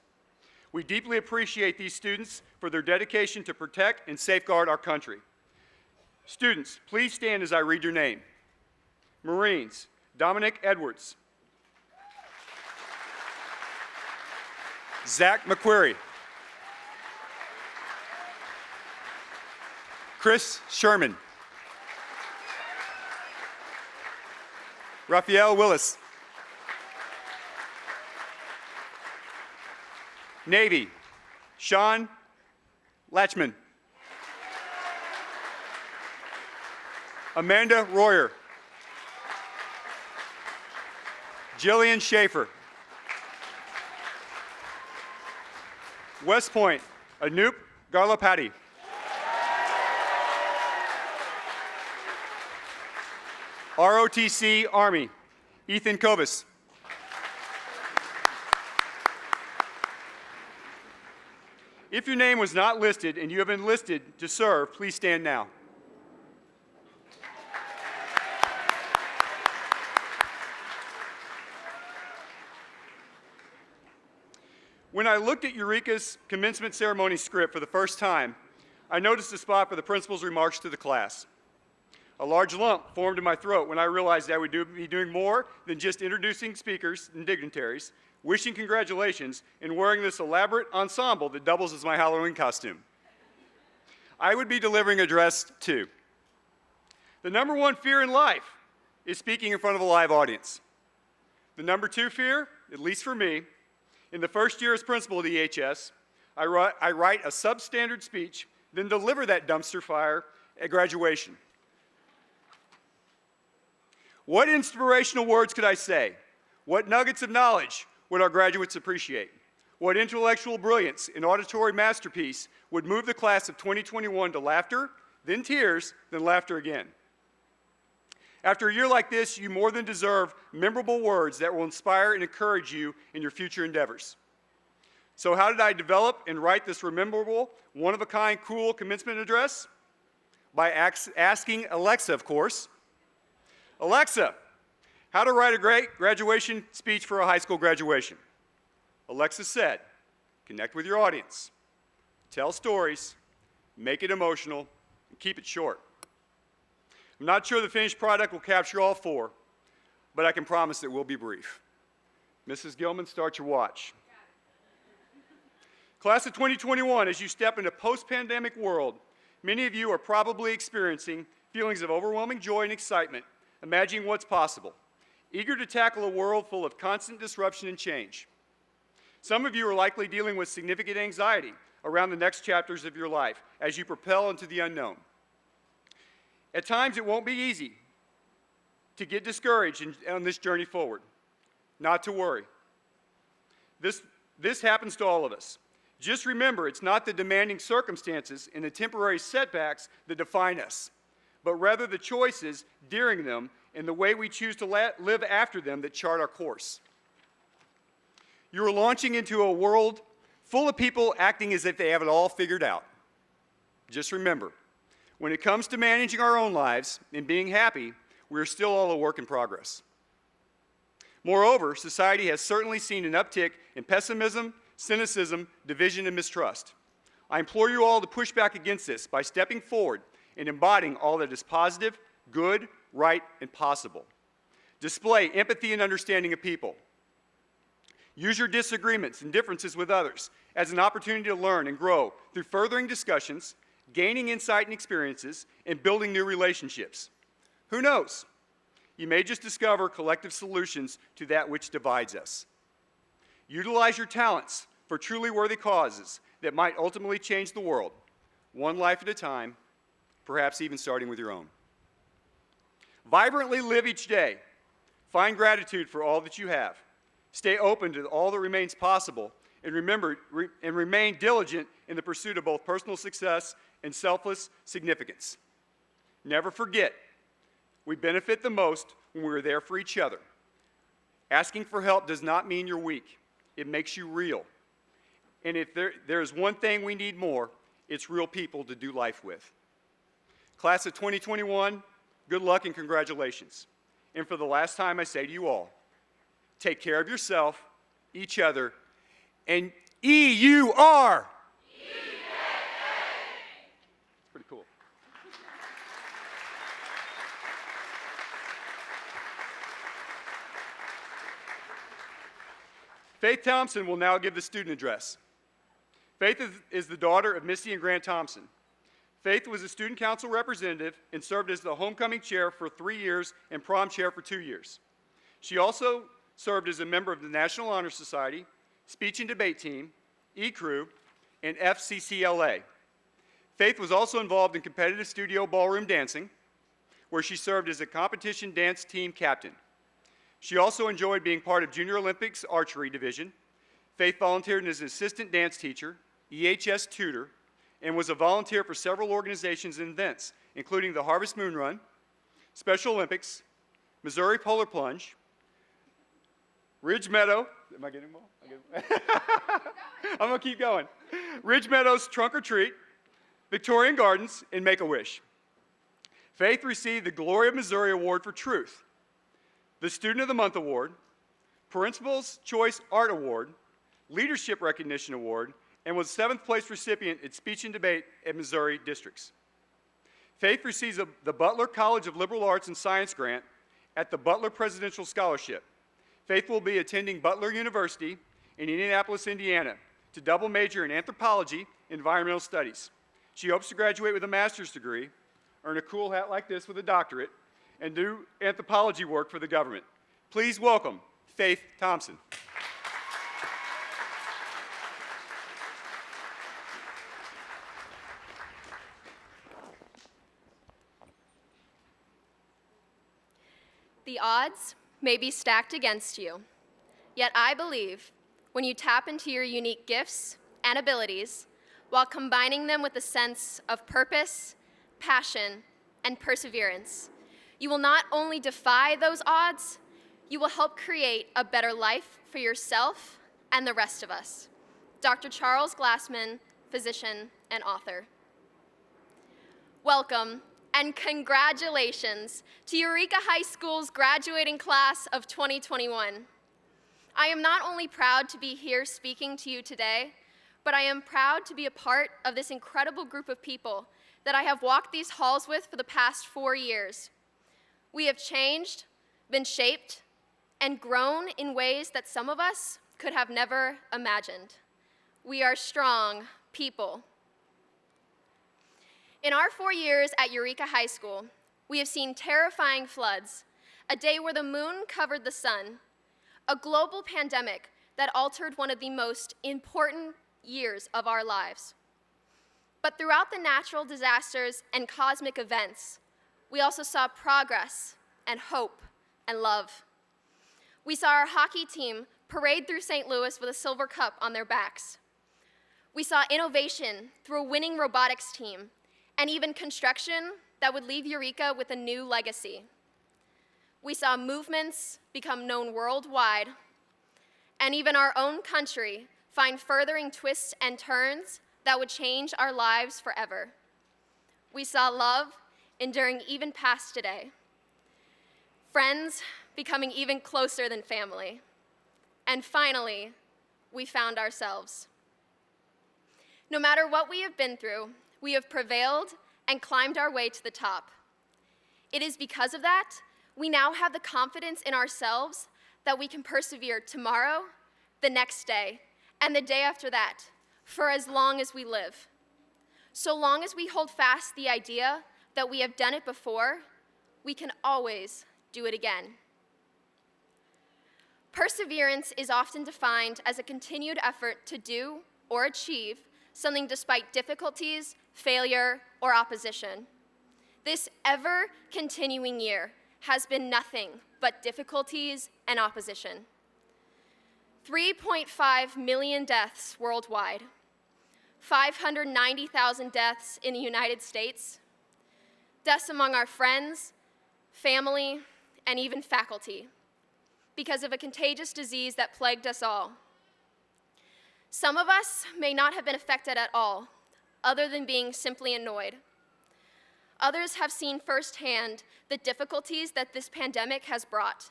We deeply appreciate these students for their dedication to protect and safeguard our country. Students, please stand as I read your name. Marines, Dominic Edwards. Zach McQuarrie. Chris Sherman. Raphael Willis. Navy, Sean Latchman. Amanda Royer. Jillian Schaefer. West Point, Anoop Garlapati. ROTC Army, Ethan Kovas. If your name was not listed and you have been listed to serve, please stand now. When I looked at Eureka's commencement ceremony script for the first time, I noticed a spot for the principal's remarks to the class. A large lump formed in my throat when I realized I would be doing more than just introducing speakers and dignitaries, wishing congratulations, and wearing this elaborate ensemble that doubles as my Halloween costume. I would be delivering an address too. The number one fear in life is speaking in front of a live audience. The number two fear, at least for me, in the first year as principal of the EHS, I write a substandard speech, then deliver that dumpster fire at graduation. What inspirational words could I say? What nuggets of knowledge would our graduates appreciate? What intellectual brilliance and auditory masterpiece would move the class of 2021 to laughter, then tears, then laughter again? After a year like this, you more than deserve memorable words that will inspire and encourage you in your future endeavors. So how did I develop and write this memorable, one-of-a-kind, cool commencement address? By asking Alexa, of course. Alexa, how to write a great graduation speech for a high school graduation? Alexa said, connect with your audience, tell stories, make it emotional, and keep it short. I'm not sure the finished product will capture all four, but I can promise it will be brief. Mrs. Gilman, start your watch. Class of 2021, as you step into a post-pandemic world, many of you are probably experiencing feelings of overwhelming joy and excitement, imagining what's possible, eager to tackle a world full of constant disruption and change. Some of you are likely dealing with significant anxiety around the next chapters of your life as you propel into the unknown. At times, it won't be easy to get discouraged on this journey forward. Not to worry. This happens to all of us. Just remember, it's not the demanding circumstances and the temporary setbacks that define us, but rather the choices during them and the way we choose to live after them that chart our course. You are launching into a world full of people acting as if they have it all figured out. Just remember, when it comes to managing our own lives and being happy, we are still all a work in progress. Moreover, society has certainly seen an uptick in pessimism, cynicism, division, and mistrust. I implore you all to push back against this by stepping forward and embodying all that is positive, good, right, and possible. Display empathy and understanding of people. Use your disagreements and differences with others as an opportunity to learn and grow through furthering discussions, gaining insight and experiences, and building new relationships. Who knows? You may just discover collective solutions to that which divides us. Utilize your talents for truly worthy causes that might ultimately change the world, one life at a time, perhaps even starting with your own. Vibrantly live each day. Find gratitude for all that you have. Stay open to all that remains possible, and remain diligent in the pursuit of both personal success and selfless significance. Never forget, we benefit the most when we're there for each other. Asking for help does not mean you're weak. It makes you real. And if there's one thing we need more, it's real people to do life with. Class of 2021, good luck and congratulations. And for the last time, I say to you all, take care of yourself, each other, and EUR! It's pretty cool. Faith Thompson will now give the student address. Faith is the daughter of Missy and Grant Thompson. Faith was a student council representative and served as the homecoming chair for 3 years and prom chair for 2 years. She also served as a member of the National Honor Society, Speech and Debate Team, E-Crew, and FCCLA. Faith was also involved in competitive studio ballroom dancing, where she served as a competition dance team captain. She also enjoyed being part of Junior Olympics archery division. Faith volunteered as an assistant dance teacher, EHS tutor, and was a volunteer for several organizations and events, including the Harvest Moon Run, Special Olympics, Missouri Polar Plunge, Ridge Meadow, am I getting them all? I'm gonna keep going. Ridge Meadows Trunk or Treat, Victorian Gardens, and Make-A-Wish. Faith received the Glory of Missouri Award for Truth, the Student of the Month Award, Principal's Choice Art Award, Leadership Recognition Award, and was 7th place recipient at Speech and Debate at Missouri Districts. Faith receives the Butler College of Liberal Arts and Science grant at the Butler Presidential Scholarship. Faith will be attending Butler University in Indianapolis, Indiana, to double major in anthropology and environmental studies. She hopes to graduate with a master's degree, earn a cool hat like this with a doctorate, and do anthropology work for the government. Please welcome Faith Thompson. The odds may be stacked against you, yet I believe when you tap into your unique gifts and abilities while combining them with a sense of purpose, passion, and perseverance, you will not only defy those odds, you will help create a better life for yourself and the rest of us. Dr. Charles Glassman, physician and author. Welcome and congratulations to Eureka High School's graduating class of 2021. I am not only proud to be here speaking to you today, but I am proud to be a part of this incredible group of people that I have walked these halls with for the past 4 years. We have changed, been shaped, and grown in ways that some of us could have never imagined. We are strong people. In our 4 years at Eureka High School, we have seen terrifying floods, a day where the moon covered the sun, a global pandemic that altered one of the most important years of our lives. But throughout the natural disasters and cosmic events, we also saw progress and hope and love. We saw our hockey team parade through St. Louis with a silver cup on their backs. We saw innovation through a winning robotics team, and even construction that would leave Eureka with a new legacy. We saw movements become known worldwide, and even our own country find furthering twists and turns that would change our lives forever. We saw love enduring even past today, friends becoming even closer than family, and finally, we found ourselves. No matter what we have been through, we have prevailed and climbed our way to the top. It is because of that, we now have the confidence in ourselves that we can persevere tomorrow, the next day, and the day after that, for as long as we live. So long as we hold fast the idea that we have done it before, we can always do it again. Perseverance is often defined as a continued effort to do or achieve something despite difficulties, failure, or opposition. This ever-continuing year has been nothing but difficulties and opposition. 3.5 million deaths worldwide, 590,000 deaths in the United States, deaths among our friends, family, and even faculty because of a contagious disease that plagued us all. Some of us may not have been affected at all, other than being simply annoyed. Others have seen firsthand the difficulties that this pandemic has brought.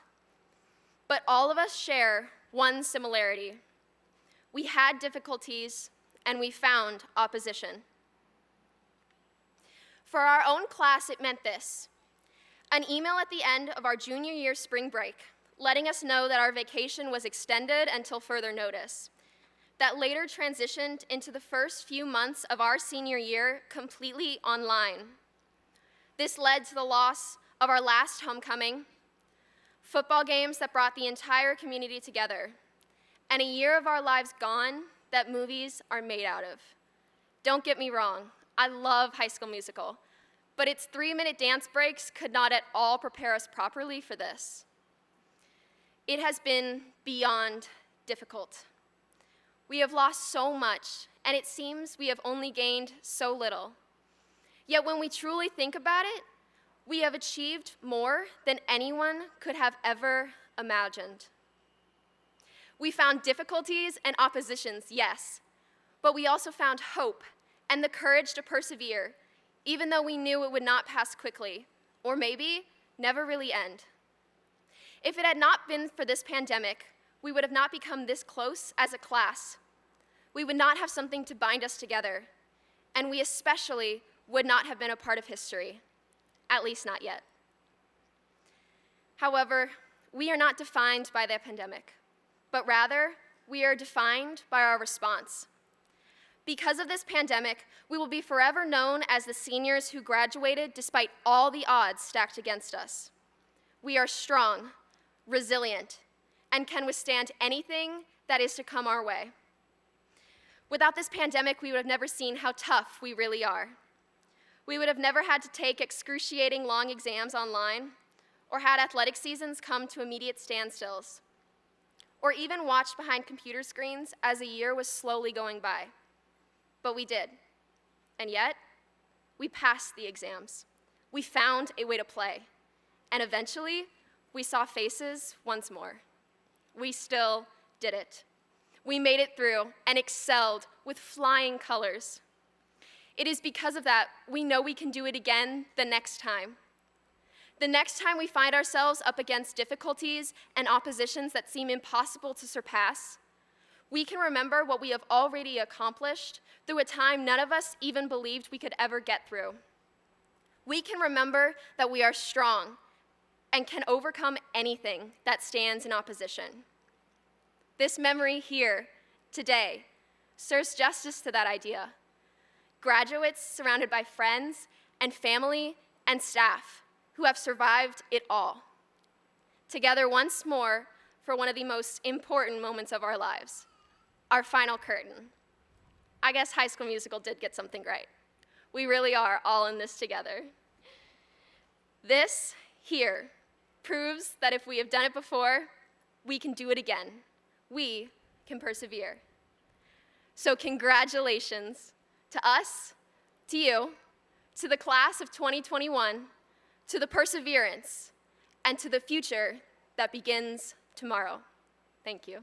But all of us share one similarity. We had difficulties and we found opposition. For our own class, it meant this: an email at the end of our junior year spring break, letting us know that our vacation was extended until further notice, that later transitioned into the first few months of our senior year completely online. This led to the loss of our last homecoming, football games that brought the entire community together, and a year of our lives gone that movies are made out of. Don't get me wrong, I love High School Musical, but its 3-minute dance breaks could not at all prepare us properly for this. It has been beyond difficult. We have lost so much, and it seems we have only gained so little. Yet when we truly think about it, we have achieved more than anyone could have ever imagined. We found difficulties and oppositions, yes, but we also found hope and the courage to persevere, even though we knew it would not pass quickly, or maybe never really end. If it had not been for this pandemic, we would have not become this close as a class. We would not have something to bind us together, and we especially would not have been a part of history, at least not yet. However, we are not defined by the pandemic, but rather we are defined by our response. Because of this pandemic, we will be forever known as the seniors who graduated despite all the odds stacked against us. We are strong, resilient, and can withstand anything that is to come our way. Without this pandemic, we would have never seen how tough we really are. We would have never had to take excruciating long exams online, or had athletic seasons come to immediate standstills, or even watched behind computer screens as a year was slowly going by. But we did. And yet, we passed the exams. We found a way to play. And eventually, we saw faces once more. We still did it. We made it through and excelled with flying colors. It is because of that we know we can do it again the next time. The next time we find ourselves up against difficulties and oppositions that seem impossible to surpass, we can remember what we have already accomplished through a time none of us even believed we could ever get through. We can remember that we are strong and can overcome anything that stands in opposition. This memory here, today, serves justice to that idea. Graduates surrounded by friends and family and staff who have survived it all. Together once more for one of the most important moments of our lives, our final curtain. I guess High School Musical did get something right. We really are all in this together. This here proves that if we have done it before, we can do it again. We can persevere. So congratulations to us, to you, to the class of 2021, to the perseverance, and to the future that begins tomorrow. Thank you.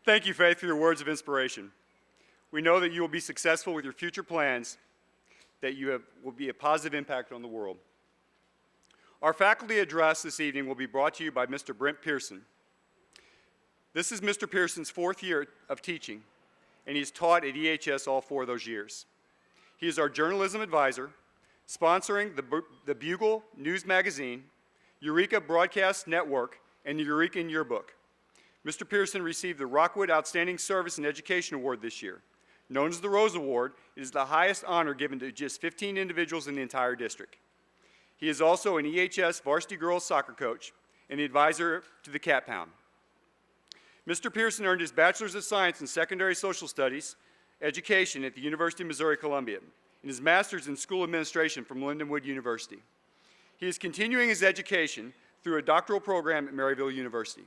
Thank you, Faith, for your words of inspiration. We know that you will be successful with your future plans, that will be a positive impact on the world. Our faculty address this evening will be brought to you by Mr. Brent Pearson. This is Mr. Pearson's 4th year of teaching, and he's taught at EHS all 4 of those years. He is our journalism advisor, sponsoring the Bugle News Magazine, Eureka Broadcast Network, and the Eureka Yearbook. Mr. Pearson received the Rockwood Outstanding Service and Education Award this year. Known as the Rose Award, it is the highest honor given to just 15 individuals in the entire district. He is also an EHS varsity girls soccer coach and the advisor to the Cat Pound. Mr. Pearson earned his Bachelor's of Science in Secondary Social Studies Education at the University of Missouri-Columbia and his Master's in School Administration from Lindenwood University. He is continuing his education through a doctoral program at Maryville University.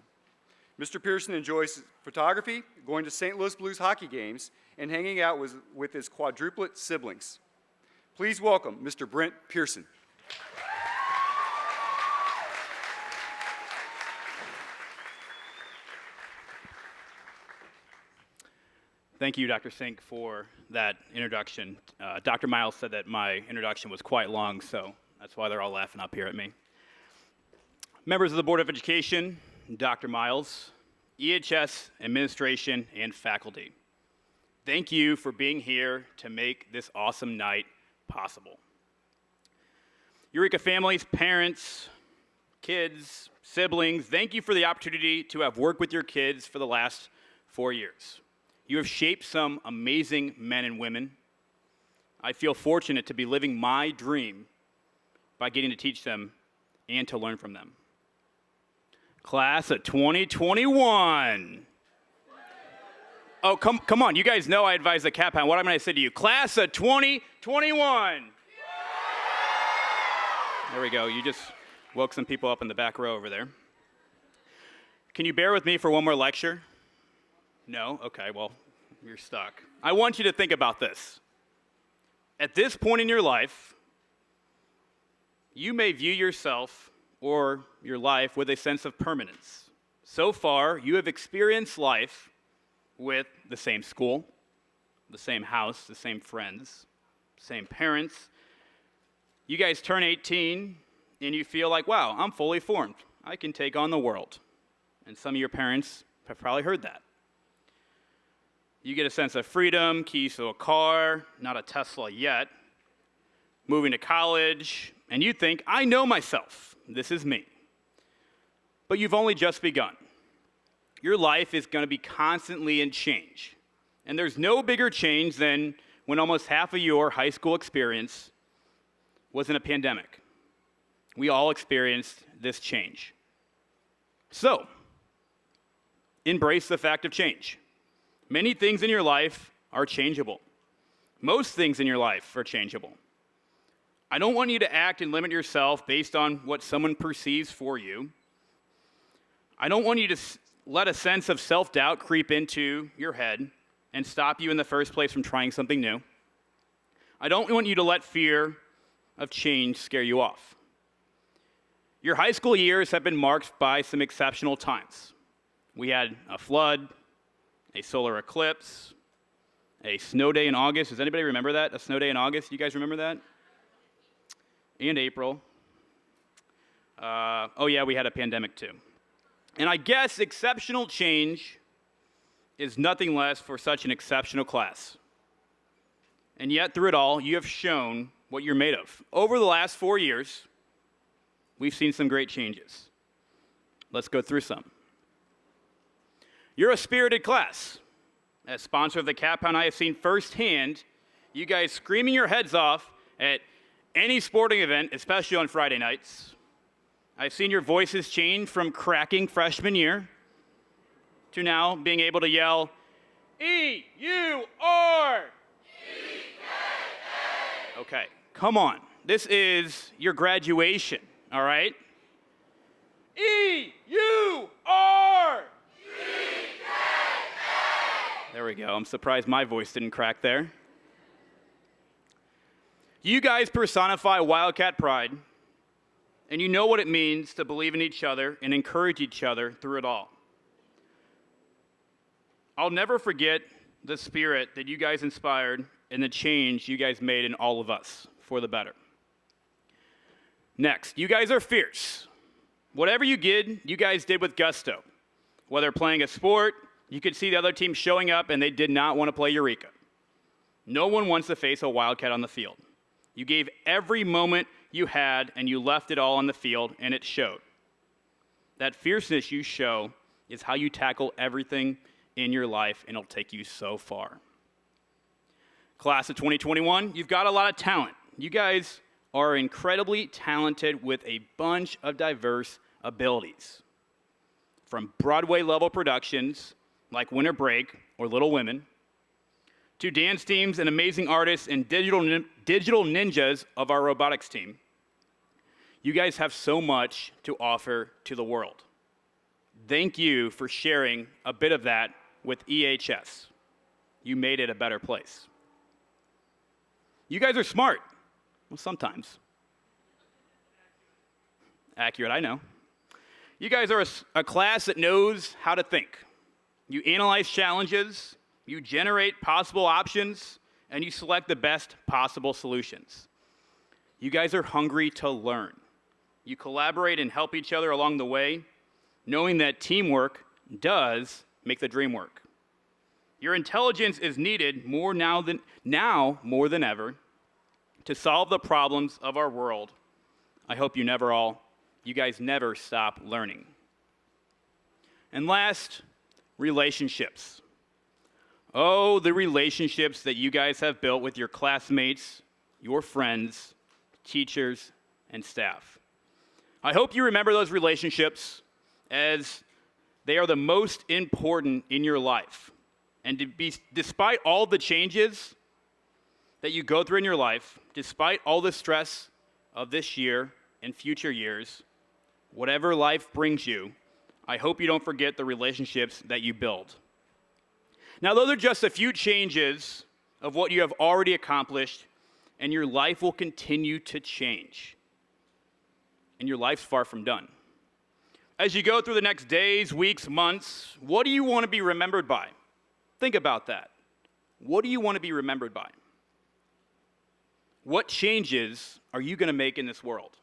Mr. Pearson enjoys photography, going to St. Louis Blues hockey games, and hanging out with his quadruplet siblings. Please welcome Mr. Brent Pearson. Thank you, Dr. Sink, for that introduction. Dr. Miles said that my introduction was quite long, so that's why they're all laughing up here at me. Members of the Board of Education, Dr. Miles, EHS, administration, and faculty, thank you for being here to make this awesome night possible. Eureka families, parents, kids, siblings, thank you for the opportunity to have worked with your kids for the last 4 years. You have shaped some amazing men and women. I feel fortunate to be living my dream by getting to teach them and to learn from them. Class of 2021. Oh, come on. You guys know I advise the Cat Pound. What am I going to say to you? Class of 2021. There we go. You just woke some people up in the back row over there. Can you bear with me for one more lecture? No? Okay, well, you're stuck. I want you to think about this. At this point in your life, you may view yourself or your life with a sense of permanence. So far, you have experienced life with the same school, the same house, the same friends, same parents. You guys turn 18 and you feel like, wow, I'm fully formed. I can take on the world. And some of your parents have probably heard that. You get a sense of freedom, keys to a car, not a Tesla yet, moving to college, and you think, I know myself. This is me. But you've only just begun. Your life is going to be constantly in change. And there's no bigger change than when almost half of your high school experience was in a pandemic. We all experienced this change. So, embrace the fact of change. Many things in your life are changeable. Most things in your life are changeable. I don't want you to act and limit yourself based on what someone perceives for you. I don't want you to let a sense of self-doubt creep into your head and stop you in the first place from trying something new. I don't want you to let fear of change scare you off. Your high school years have been marked by some exceptional times. We had a flood, a solar eclipse, a snow day in August. Does anybody remember that? A snow day in August? You guys remember that? And April. Oh yeah, we had a pandemic too. And I guess exceptional change is nothing less for such an exceptional class. And yet through it all, you have shown what you're made of. Over the last 4 years, we've seen some great changes. Let's go through some. You're a spirited class. As sponsor of the Cat Pound, I have seen firsthand you guys screaming your heads off at any sporting event, especially on Friday nights. I've seen your voices change from cracking freshman year to now being able to yell, E-U-R! E-K-A! Okay, come on. This is your graduation, all right? E-U-R! There we go. I'm surprised my voice didn't crack there. You guys personify Wildcat pride, and you know what it means to believe in each other and encourage each other through it all. I'll never forget the spirit that you guys inspired and the change you guys made in all of us for the better. Next, you guys are fierce. Whatever you did, you guys did with gusto. Whether playing a sport, you could see the other team showing up and they did not want to play Eureka. No one wants to face a Wildcat on the field. You gave every moment you had and you left it all on the field and it showed. That fierceness you show is how you tackle everything in your life and it'll take you so far. Class of 2021, you've got a lot of talent. You guys are incredibly talented with a bunch of diverse abilities. From Broadway-level productions like Winter Break or Little Women, to dance teams and amazing artists and digital ninjas of our robotics team. You guys have so much to offer to the world. Thank you for sharing a bit of that with EHS. You made it a better place. You guys are smart. Well, sometimes. Accurate, I know. You guys are a class that knows how to think. You analyze challenges, you generate possible options, and you select the best possible solutions. You guys are hungry to learn. You collaborate and help each other along the way, knowing that teamwork does make the dream work. Your intelligence is needed more now more than ever to solve the problems of our world. I hope you guys never stop learning. And last, relationships. Oh, the relationships that you guys have built with your classmates, your friends, teachers, and staff. I hope you remember those relationships as they are the most important in your life. And despite all the changes that you go through in your life, despite all the stress of this year and future years, whatever life brings you, I hope you don't forget the relationships that you build. Now, those are just a few changes of what you have already accomplished, and your life will continue to change. And your life's far from done. As you go through the next days, weeks, months, what do you want to be remembered by? Think about that. What do you want to be remembered by? What changes are you going to make in this world?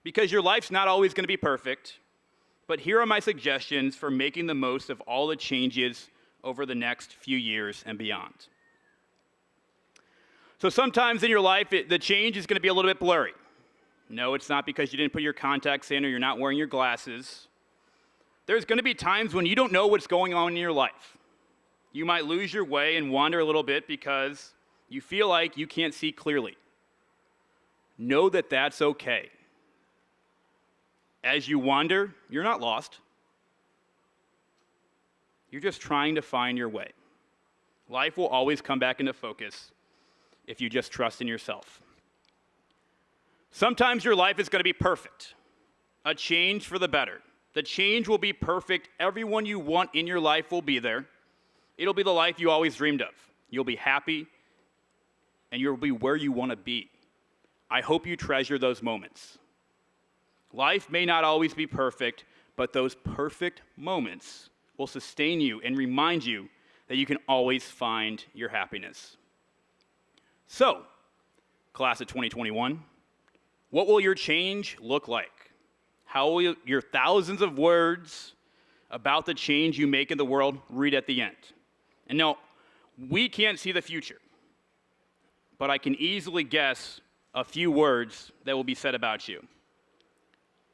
Because your life's not always going to be perfect, but here are my suggestions for making the most of all the changes over the next few years and beyond. So sometimes in your life, the change is going to be a little bit blurry. No, it's not because you didn't put your contacts in or you're not wearing your glasses. There's going to be times when you don't know what's going on in your life. You might lose your way and wander a little bit because you feel like you can't see clearly. Know that that's okay. As you wander, you're not lost. You're just trying to find your way. Life will always come back into focus if you just trust in yourself. Sometimes your life is going to be perfect, a change for the better. The change will be perfect. Everyone you want in your life will be there. It'll be the life you always dreamed of. You'll be happy, and you'll be where you want to be. I hope you treasure those moments. Life may not always be perfect, but those perfect moments will sustain you and remind you that you can always find your happiness. So, class of 2021, what will your change look like? How will your thousands of words about the change you make in the world read at the end? And no, we can't see the future, but I can easily guess a few words that will be said about you.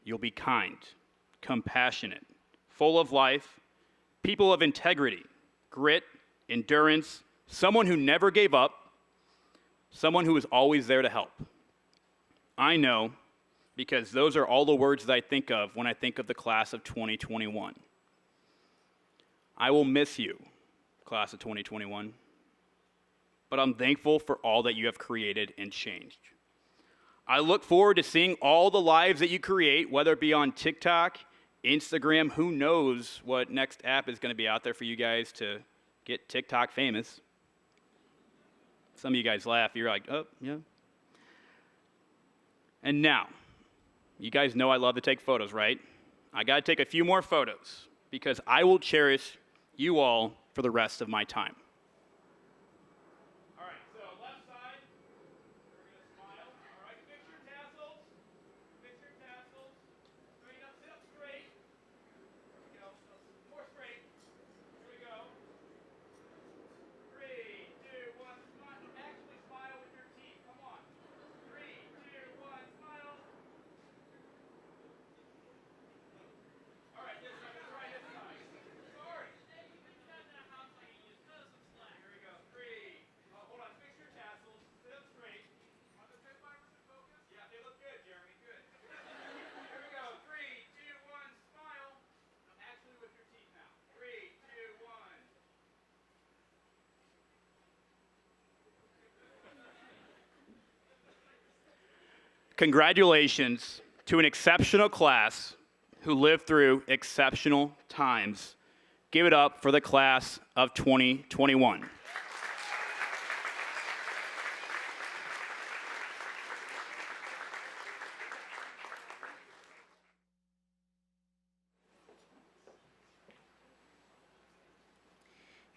You'll be kind, compassionate, full of life, people of integrity, grit, endurance, someone who never gave up, someone who is always there to help. I know, because those are all the words that I think of when I think of the class of 2021. I will miss you, class of 2021, but I'm thankful for all that you have created and changed. I look forward to seeing all the lives that you create, whether it be on TikTok, Instagram, who knows what next app is going to be out there for you guys to get TikTok famous. Some of you guys laugh, you're like, oh, yeah. And now, you guys know I love to take photos, right? I got to take a few more photos because I will cherish you all for the rest of my time. All right, so left side, we're going to smile. All right, fix your tassels. Fix your tassels. Straight up, sit up straight. There we go. More straight. Here we go. 3, 2, 1, smile. Actually smile with your teeth. Come on. 3, 2, 1, smile. All right, this side. Let's try this side. Sorry. Congratulations to an exceptional class who lived through exceptional times. Give it up for the class of 2021.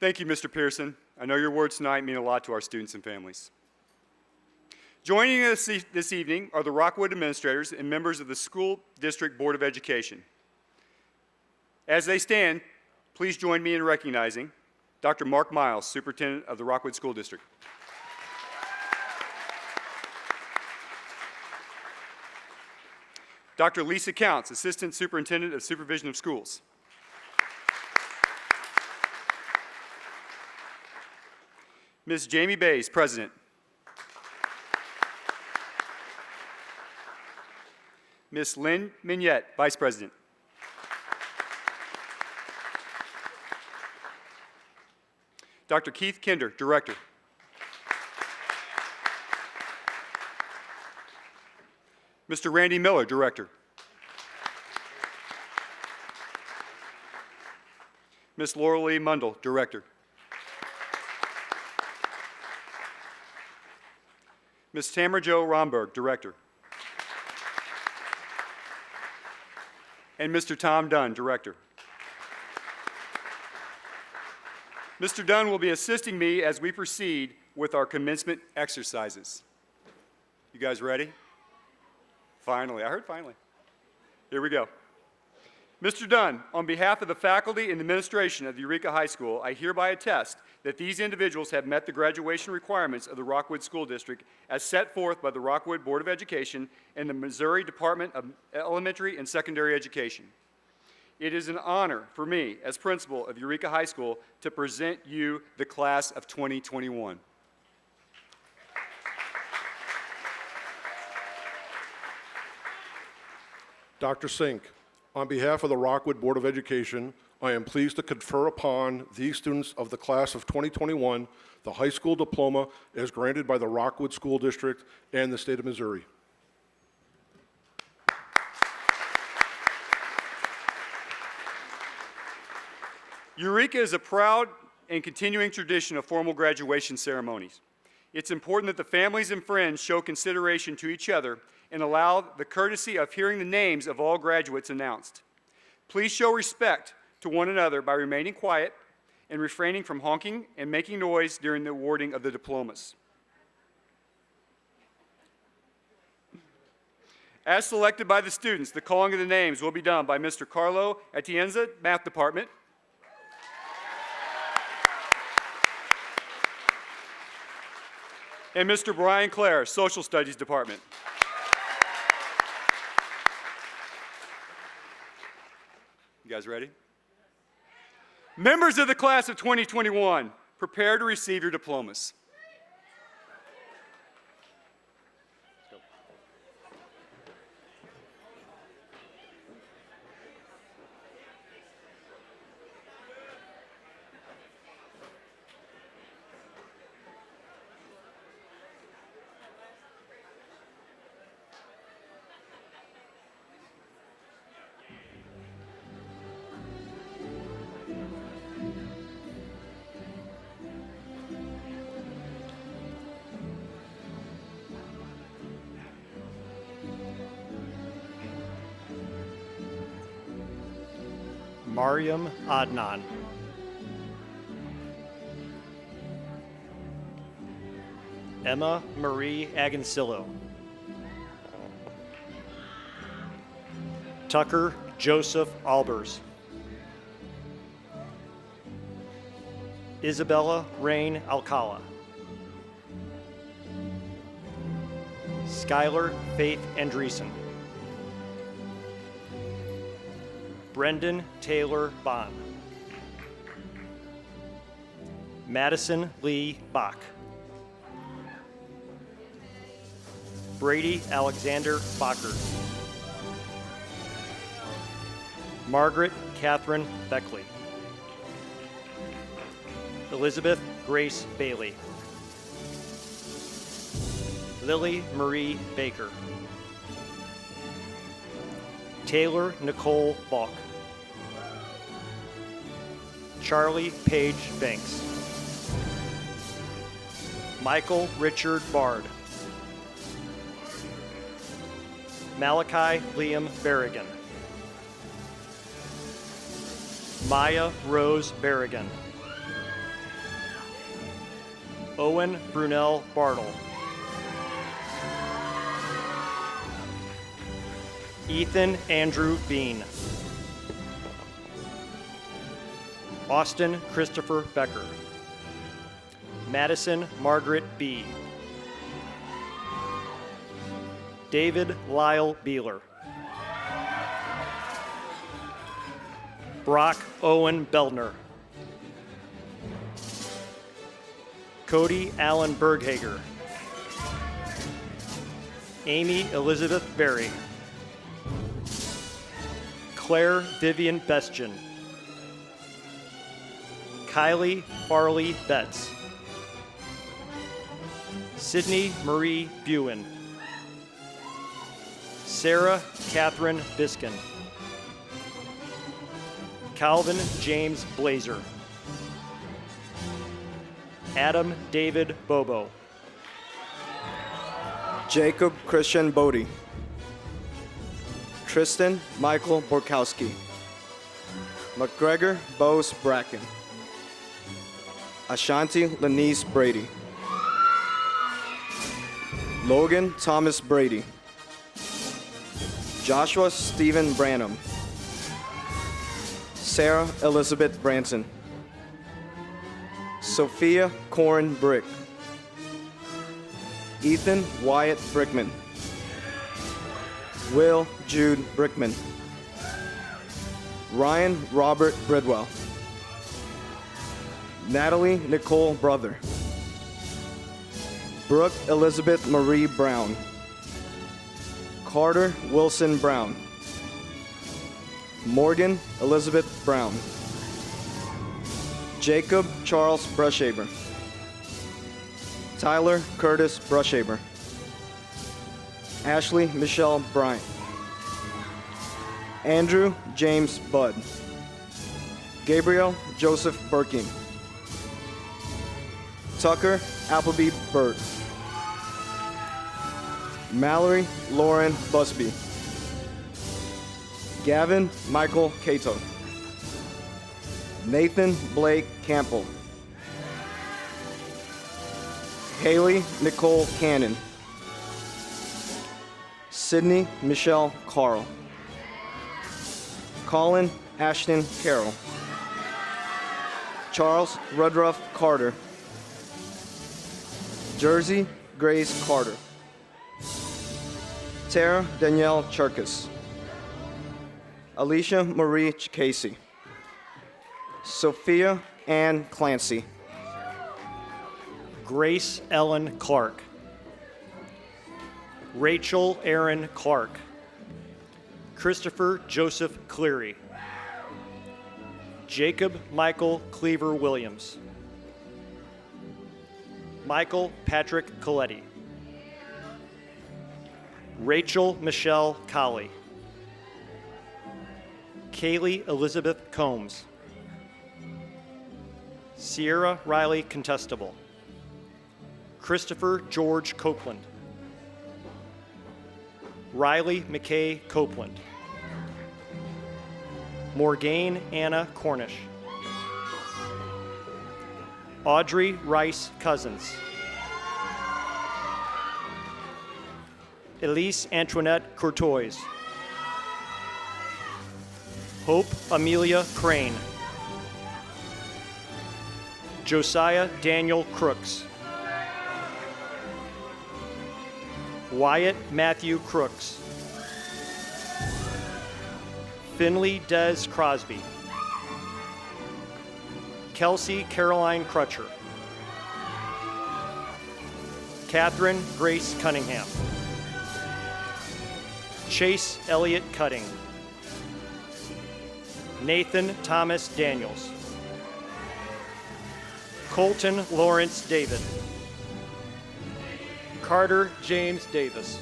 Thank you, Mr. Pearson. I know your words tonight mean a lot to our students and families. Joining us this evening are the Rockwood administrators and members of the School District Board of Education. As they stand, please join me in recognizing Dr. Mark Miles, Superintendent of the Rockwood School District. Dr. Lisa Counts, Assistant Superintendent of Supervision of Schools. Ms. Jamie Bays, President. Ms. Lynn Mignette, Vice President. Dr. Keith Kinder, Director. Mr. Randy Miller, Director. Ms. Laurel Lee Mundell, Director. Ms. Tamara Jo Romberg, Director. And Mr. Tom Dunn, Director. Mr. Dunn will be assisting me as we proceed with our commencement exercises. You guys ready? Finally, I heard finally. Here we go. Mr. Dunn, on behalf of the faculty and administration of Eureka High School, I hereby attest that these individuals have met the graduation requirements of the Rockwood School District as set forth by the Rockwood Board of Education and the Missouri Department of Elementary and Secondary Education. It is an honor for me, as principal of Eureka High School, to present you the class of 2021. Dr. Sink, on behalf of the Rockwood Board of Education, I am pleased to confer upon these students of the class of 2021 the high school diploma as granted by the Rockwood School District and the state of Missouri. Eureka is a proud and continuing tradition of formal graduation ceremonies. It's important that the families and friends show consideration to each other and allow the courtesy of hearing the names of all graduates announced. Please show respect to one another by remaining quiet and refraining from honking and making noise during the awarding of the diplomas. As selected by the students, the calling of the names will be done by Mr. Carlo Atienza, Math Department, and Mr. Brian Clare, Social Studies Department. You guys ready? Members of the class of 2021, prepare to receive your diplomas. Mariam Adnan. Emma Marie Agoncillo. Tucker Joseph Albers. Isabella Rain Alcala. Skylar Faith Andreessen. Brendan Taylor Bond. Madison Lee Bach. Brady Alexander Bacher. Margaret Catherine Beckley. Elizabeth Grace Bailey. Lily Marie Baker. Taylor Nicole Balk. Charlie Paige Banks. Michael Richard Bard. Malachi Liam Berrigan. Maya Rose Berrigan. Owen Brunel Bartle. Ethan Andrew Bean. Austin Christopher Becker. Madison Margaret B. David Lyle Beeler. Brock Owen Beldner. Cody Allen Berghager. Amy Elizabeth Berry. Claire Vivian Bestien. Kylie Farley Betts. Sydney Marie Buin. Sarah Catherine Biskin. Calvin James Blazer. Adam David Bobo. Jacob Christian Bodie. Tristan Michael Borkowski. McGregor Bose Bracken. Ashanti Lanice Brady. Logan Thomas Brady. Joshua Stephen Branham. Sarah Elizabeth Branson. Sophia Corin Brick. Ethan Wyatt Brickman. Will Jude Brickman. Ryan Robert Bridwell. Natalie Nicole Brother. Brooke Elizabeth Marie Brown. Carter Wilson Brown. Morgan Elizabeth Brown. Jacob Charles Brushaber. Tyler Curtis Brushaber. Ashley Michelle Bryant. Andrew James Budd. Gabriel Joseph Burking. Tucker Appleby Burt. Mallory Lauren Busby. Gavin Michael Cato. Nathan Blake Campbell. Haley Nicole Cannon. Sydney Michelle Carl. Colin Ashton Carroll. Charles Rudruff Carter. Jersey Grace Carter. Tara Danielle Cherkis. Alicia Marie Casey. Sophia Ann Clancy. Grace Ellen Clark. Rachel Aaron Clark. Christopher Joseph Cleary. Jacob Michael Cleaver Williams. Michael Patrick Coletti. Rachel Michelle Colley. Kaylee Elizabeth Combs. Sierra Riley Contestable. Christopher George Copeland. Riley McKay Copeland. Morgane Anna Cornish. Audrey Rice Cousins. Elise Antoinette Courtois. Hope Amelia Crane. Josiah Daniel Crooks. Wyatt Matthew Crooks. Finley Des Crosby. Kelsey Caroline Crutcher. Catherine Grace Cunningham. Chase Elliott Cutting. Nathan Thomas Daniels. Colton Lawrence David. Carter James Davis.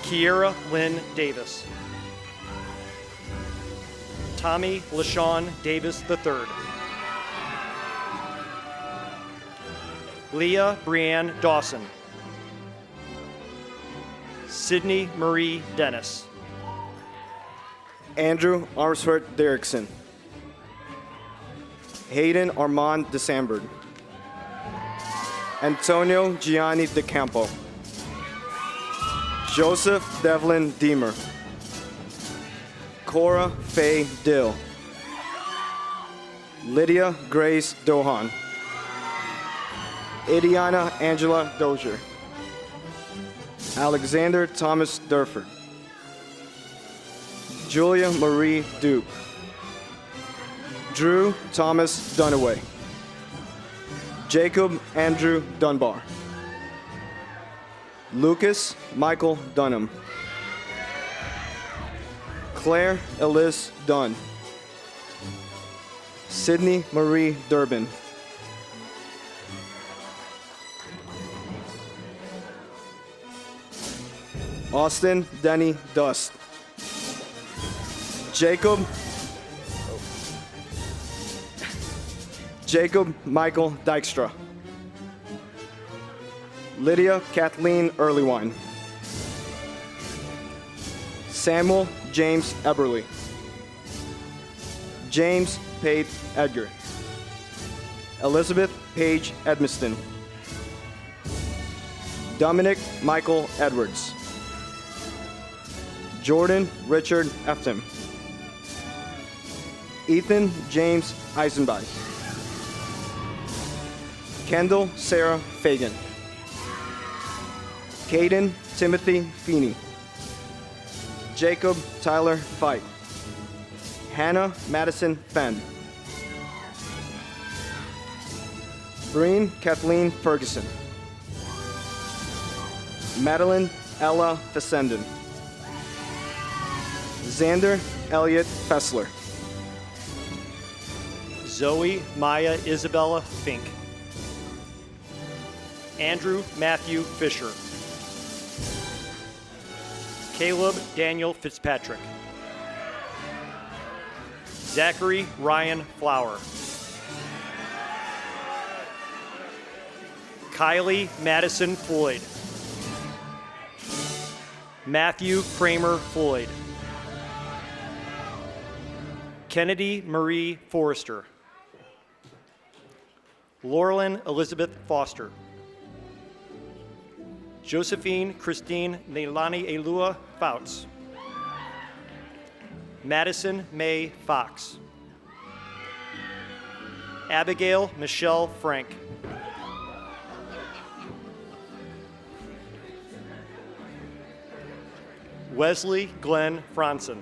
Kiera Lynn Davis. Tommy LaShawn Davis III. Leah Brianne Dawson. Sydney Marie Dennis. Andrew Armsford Derrickson. Hayden Armand DeSamberd. Antonio Gianni DeCampo. Joseph Devlin Deemer. Cora Faye Dill. Lydia Grace Dohan. Idiana Angela Dozier. Alexander Thomas Durford. Julia Marie Duke. Drew Thomas Dunaway. Jacob Andrew Dunbar. Lucas Michael Dunham. Claire Elise Dunn. Sydney Marie Durbin. Austin Denny Dust. Jacob Michael Dykstra. Lydia Kathleen Earlywine. Samuel James Eberly. James Pate Edgar. Elizabeth Paige Edmiston. Dominic Michael Edwards. Jordan Richard Efton. Ethan James Eisenbach. Kendall Sarah Fagan. Caden Timothy Feeney. Jacob Tyler Fike. Hannah Madison Fenn. Breen Kathleen Ferguson. Madeline Ella Fessenden. Xander Elliott Fessler. Zoe Maya Isabella Fink. Andrew Matthew Fisher. Caleb Daniel Fitzpatrick. Zachary Ryan Flower. Kylie Madison Floyd. Matthew Kramer Floyd. Kennedy Marie Forrester. Laurelyn Elizabeth Foster. Josephine Christine Neilani Elua Fouts. Madison May Fox. Abigail Michelle Frank. Wesley Glenn Franson.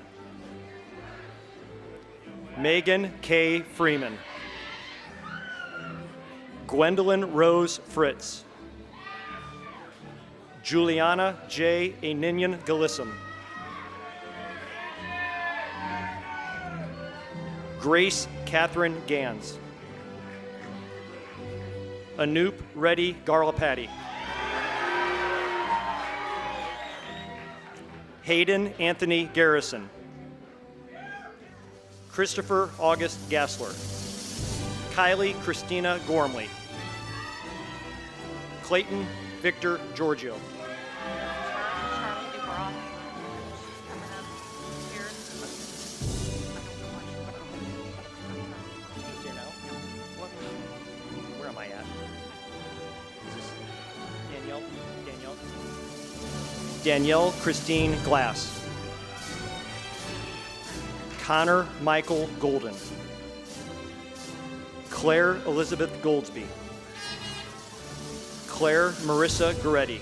Megan K. Freeman. Gwendolyn Rose Fritz. Juliana J. Aninian Galissum. Grace Catherine Gans. Anoop Reddy Garlapati. Hayden Anthony Garrison. Christopher August Gassler. Kylie Christina Gormley. Clayton Victor Giorgio. Where am I at? Is this Danielle? Danielle Christine Glass. Connor Michael Golden. Claire Elizabeth Goldsby. Claire Marissa Goretti.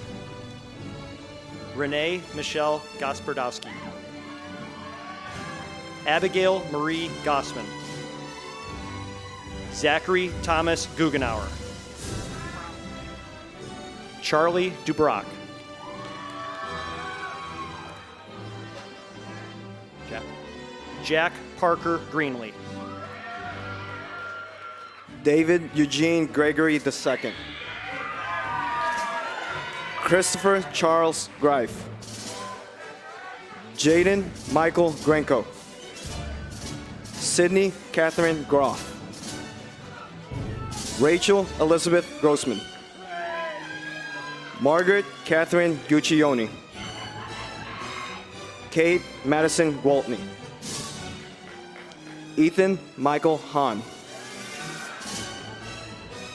Renee Michelle Gospodowski. Abigail Marie Gossman. Zachary Thomas Guggenauer. Charlie Dubrock. Jack Parker Greenlee. David Eugene Gregory II. Christopher Charles Greif. Jaden Michael Grenko. Sydney Catherine Groff. Rachel Elizabeth Grossman. Margaret Catherine Guccione. Kate Madison Gwaltney. Ethan Michael Hahn.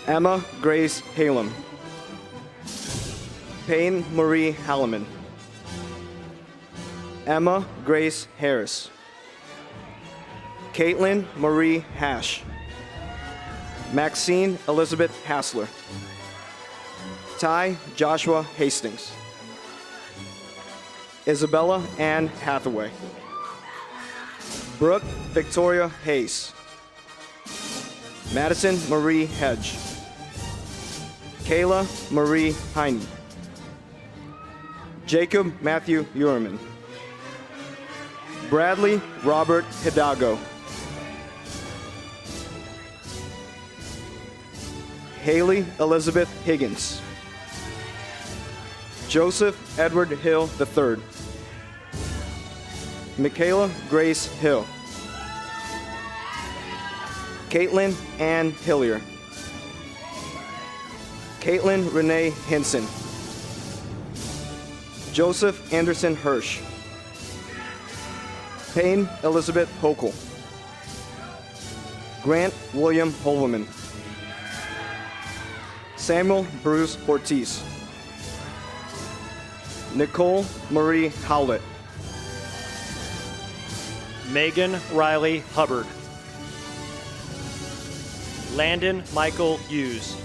Emma Grace Halem. Payne Marie Halliman. Emma Grace Harris. Caitlin Marie Hash. Maxine Elizabeth Hassler. Ty Joshua Hastings. Isabella Ann Hathaway. Brooke Victoria Hayes. Madison Marie Hedge. Kayla Marie Heine. Jacob Matthew Uerman. Bradley Robert Hidalgo. Haley Elizabeth Higgins. Joseph Edward Hill III. Michaela Grace Hill. Caitlin Ann Hillier. Caitlin Renee Henson. Joseph Anderson Hirsch. Payne Elizabeth Hochul. Grant William Holloman. Samuel Bruce Ortiz. Nicole Marie Howlett. Megan Riley Hubbard. Landon Michael Hughes.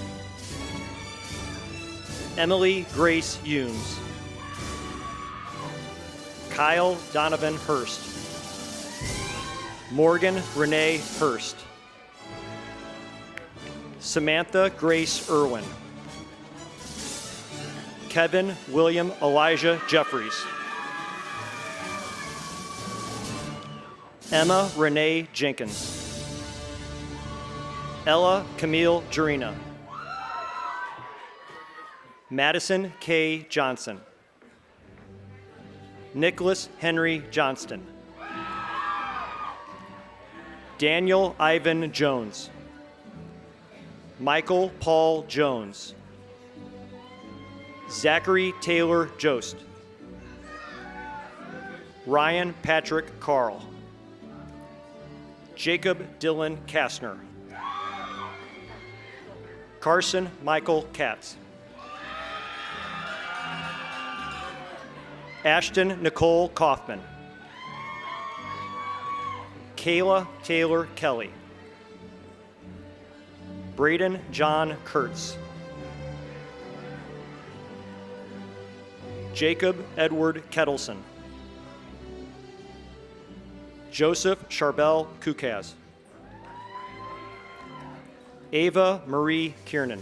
Emily Grace Humes. Kyle Donovan Hurst. Morgan Renee Hurst. Samantha Grace Irwin. Kevin William Elijah Jeffries. Emma Renee Jenkins. Ella Camille Jurina. Madison K. Johnson. Nicholas Henry Johnston. Daniel Ivan Jones. Michael Paul Jones. Zachary Taylor Jost. Ryan Patrick Carl. Jacob Dylan Kastner. Carson Michael Katz. Ashton Nicole Kaufman. Kayla Taylor Kelly. Braden John Kurtz. Jacob Edward Kettleson. Joseph Charbel Kukaz. Ava Marie Kiernan.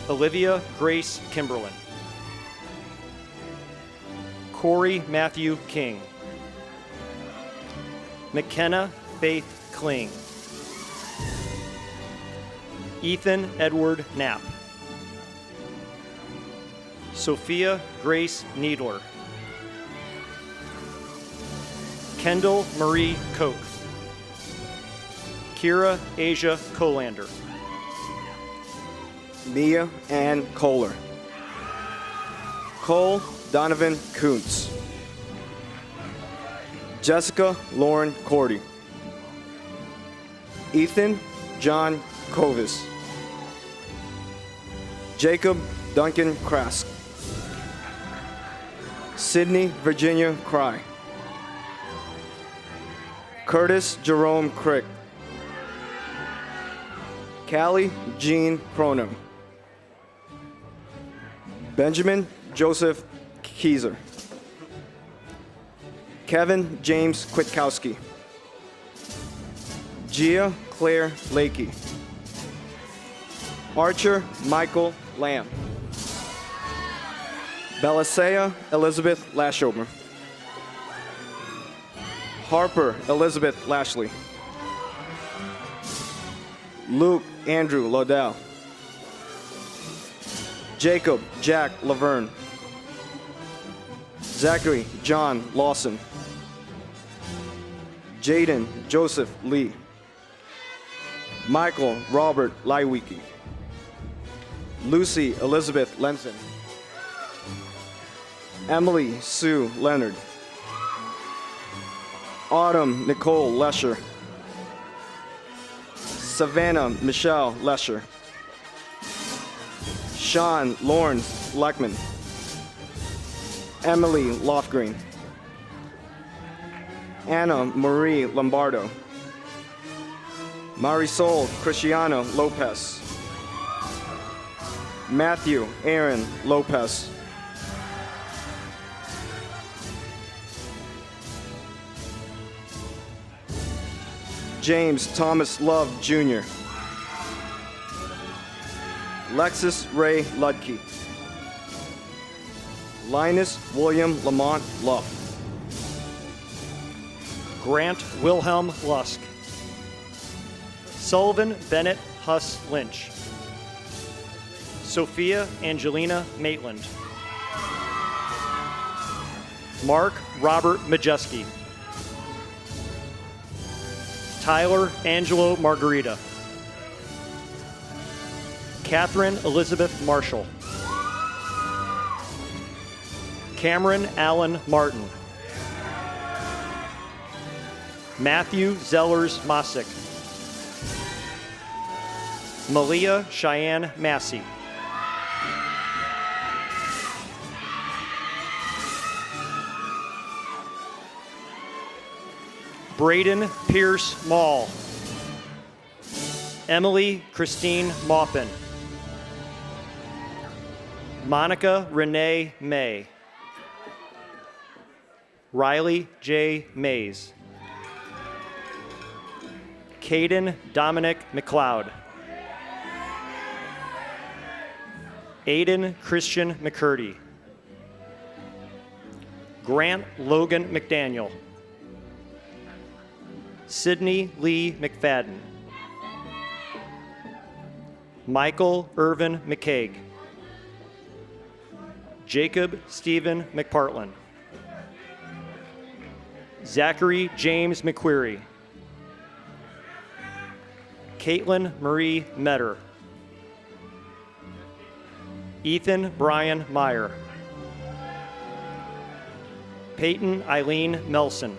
Olivia Grace Kimberlin. Corey Matthew King. McKenna Faith Kling. Ethan Edward Knapp. Sophia Grace Needler. Kendall Marie Koch. Kira Asia Colander. Mia Ann Kohler. Cole Donovan Kuntz. Jessica Lauren Cordy. Ethan John Kovis. Jacob Duncan Krask. Sydney Virginia Cry. Curtis Jerome Crick. Callie Jean Cronin. Benjamin Joseph Kieser. Kevin James Kwiatkowski. Gia Claire Lakey. Archer Michael Lamb. Belisea Elizabeth Lashover. Harper Elizabeth Lashley. Luke Andrew Lodell. Jacob Jack Laverne. Zachary John Lawson. Jaden Joseph Lee. Michael Robert Lywicki. Lucy Elizabeth Lenson. Emily Sue Leonard. Autumn Nicole Lesher. Savannah Michelle Lesher. Sean Lawrence Leckman. Emily Lofgreen. Anna Marie Lombardo. Marisol Cristiano Lopez. Matthew Aaron Lopez. James Thomas Love Jr. Lexus Ray Ludke. Linus William Lamont Luff. Grant Wilhelm Lusk. Sullivan Bennett Huss Lynch. Sophia Angelina Maitland. Mark Robert Majeski. Tyler Angelo Margarita. Catherine Elizabeth Marshall. Cameron Allen Martin. Matthew Zellers Mosick. Malia Cheyenne Massey. Braden Pierce Mall. Emily Christine Maupin. Monica Renee May. Riley J. Mays. Caden Dominic McLeod. Aiden Christian McCurdy. Grant Logan McDaniel. Sydney Lee McFadden. Michael Irvin McCaig. Jacob Stephen McPartland. Zachary James McQuarrie. Caitlin Marie Metter. Ethan Brian Meyer. Peyton Eileen Melson.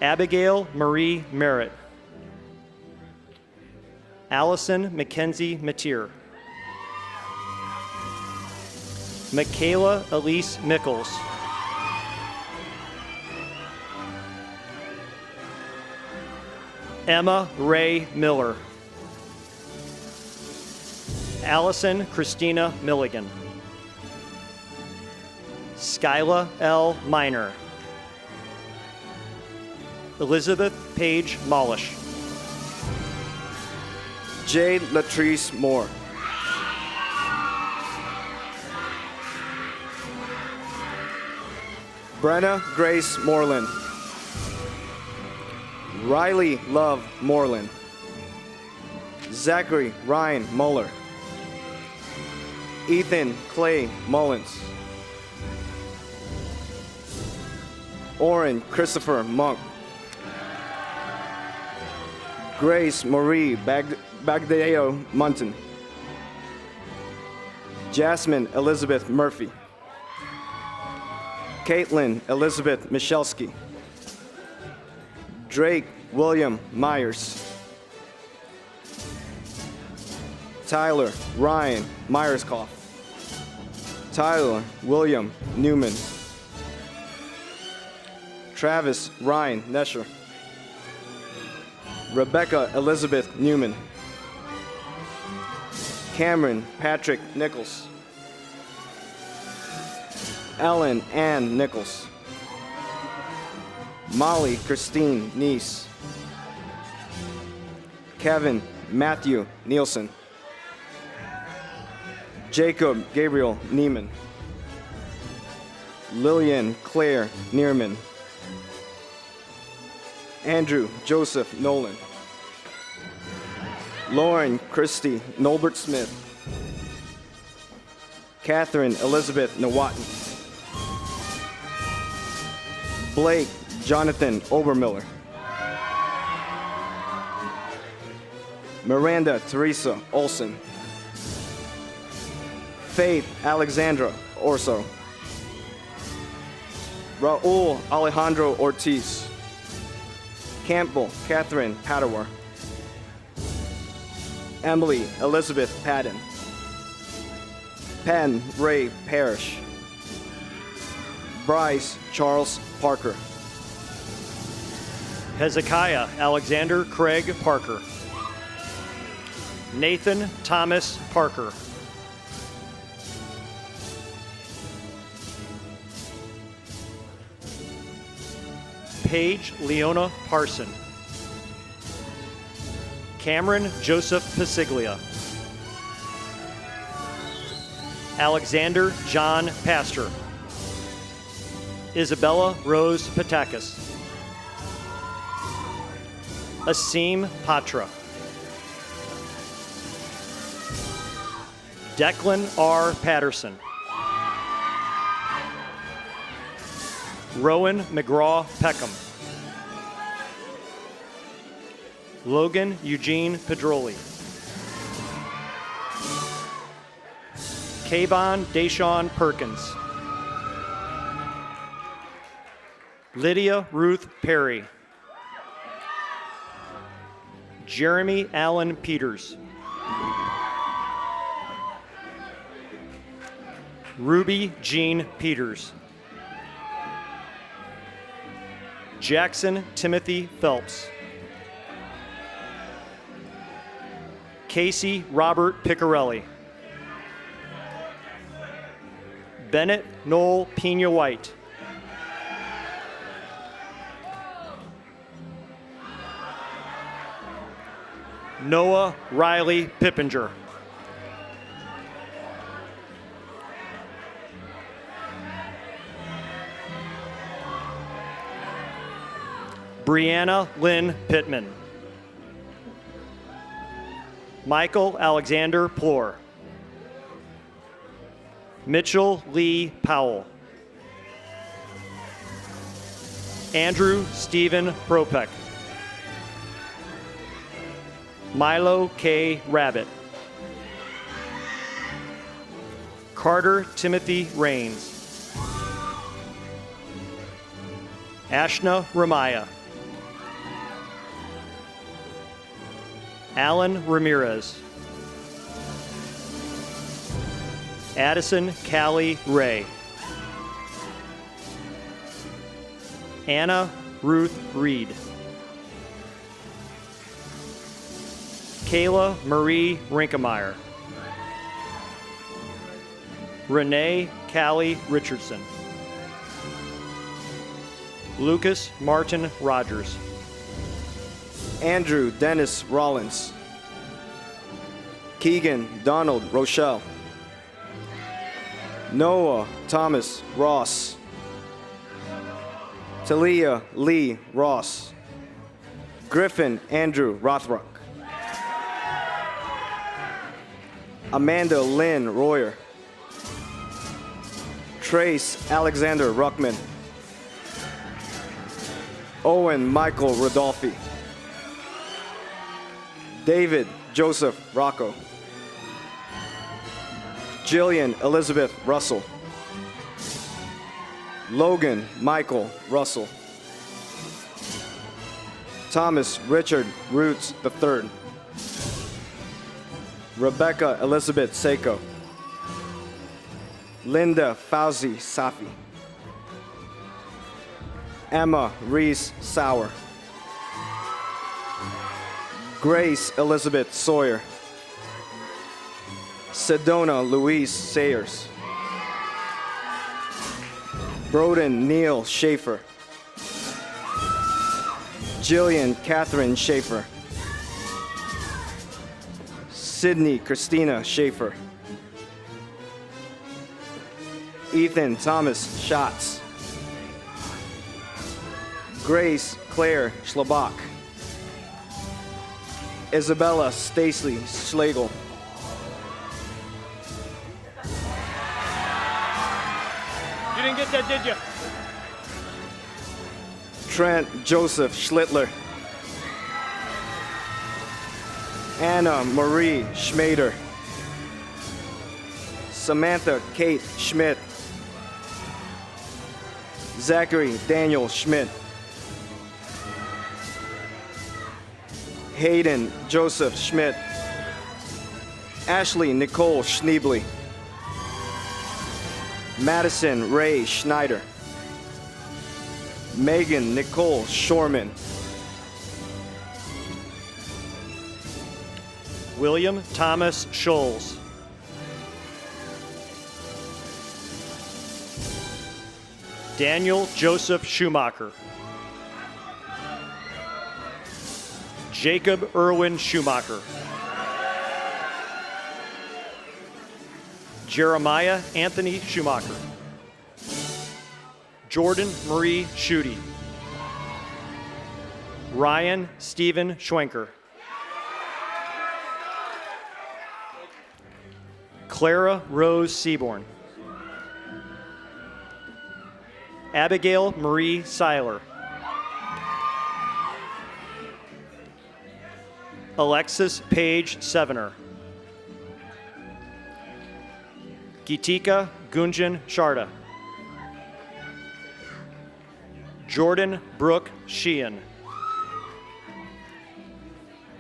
Abigail Marie Merritt. Allison Mackenzie Mateer. Michaela Elise Mickles. Emma Ray Miller. Allison Christina Milligan. Skyla L. Miner. Elizabeth Paige Mollish. Jade Latrice Moore. Brenna Grace Moreland. Riley Love Moreland. Zachary Ryan Muller. Ethan Clay Mullins. Oren Christopher Monk. Grace Marie Bagdeo Munton. Jasmine Elizabeth Murphy. Caitlin Elizabeth Michalski. Drake William Myers. Tyler Ryan Myerscough. Tyler William Newman. Travis Ryan Nesher. Rebecca Elizabeth Newman. Cameron Patrick Nichols. Ellen Ann Nichols. Molly Christine Neese. Kevin Matthew Nielsen. Jacob Gabriel Neiman. Lillian Claire Neerman. Andrew Joseph Nolan. Lauren Christy Nolbert Smith. Catherine Elizabeth Nawatan. Blake Jonathan Obermiller. Miranda Teresa Olson. Faith Alexandra Orso. Raul Alejandro Ortiz. Campbell Catherine Padawar. Emily Elizabeth Padden. Penn Ray Parrish. Bryce Charles Parker. Hezekiah Alexander Craig Parker. Nathan Thomas Parker. Paige Leona Parson. Cameron Joseph Pasiglia. Alexander John Pastor. Isabella Rose Patakis. Asim Patra. Declan R. Patterson. Rowan McGraw Peckham. Logan Eugene Pedroli. Kayvon Deshawn Perkins. Lydia Ruth Perry. Jeremy Allen Peters. Ruby Jean Peters. Jackson Timothy Phelps. Casey Robert Piccarelli. Bennett Noel Pena White. Noah Riley Pippinger. Brianna Lynn Pittman. Michael Alexander Plore. Mitchell Lee Powell. Andrew Stephen Propek. Milo K. Rabbit. Carter Timothy Rains. Ashna Ramaya. Alan Ramirez. Addison Callie Ray. Anna Ruth Reed. Kayla Marie Rinkemeyer. Renee Callie Richardson. Lucas Martin Rogers. Andrew Dennis Rollins. Keegan Donald Rochelle. Noah Thomas Ross. Talia Lee Ross. Griffin Andrew Rothrock. Amanda Lynn Royer. Trace Alexander Ruckman. Owen Michael Rodolfi. David Joseph Rocco. Jillian Elizabeth Russell. Logan Michael Russell. Thomas Richard Roots III. Rebecca Elizabeth Seiko. Linda Fauzi Safi. Emma Reese Sauer. Grace Elizabeth Sawyer. Sedona Louise Sayers. Broden Neil Schaefer. Jillian Catherine Schaefer. Sydney Christina Schaefer. Ethan Thomas Schatz. Grace Claire Schlabach. Isabella Stacy Schlegel. didn't get that, did you? Trent Joseph Schlittler. Anna Marie Schmader. Samantha Kate Schmidt. Zachary Daniel Schmidt. Hayden Joseph Schmidt. Ashley Nicole Schneebly. Madison Ray Schneider. Megan Nicole Shorman. William Thomas Scholes. Daniel Joseph Schumacher. Jacob Irwin Schumacher. Jeremiah Anthony Schumacher. Jordan Marie Schutte. Ryan Stephen Schwenker. Clara Rose Seaborn. Abigail Marie Seiler. Alexis Paige Sevener. Gitika Gunjan Sharda. Jordan Brooke Sheehan.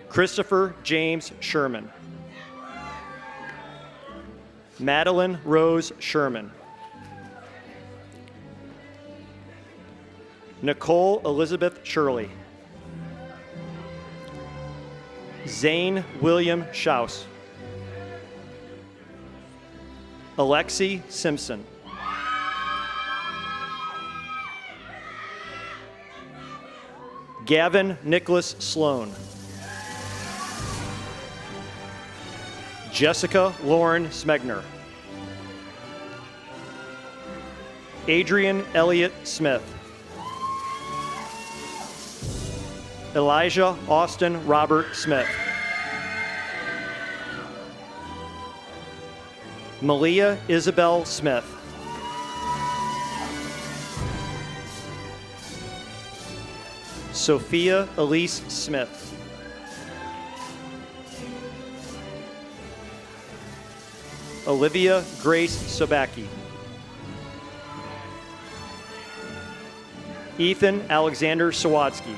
Christopher James Sherman. Madeline Rose Sherman. Nicole Elizabeth Shirley. Zane William Schaus. Alexi Simpson. Gavin Nicholas Sloan. Jessica Lauren Smegner. Adrian Elliott Smith. Elijah Austin Robert Smith. Malia Isabel Smith. Sophia Elise Smith. Olivia Grace Sobacki. Ethan Alexander Sawadsky.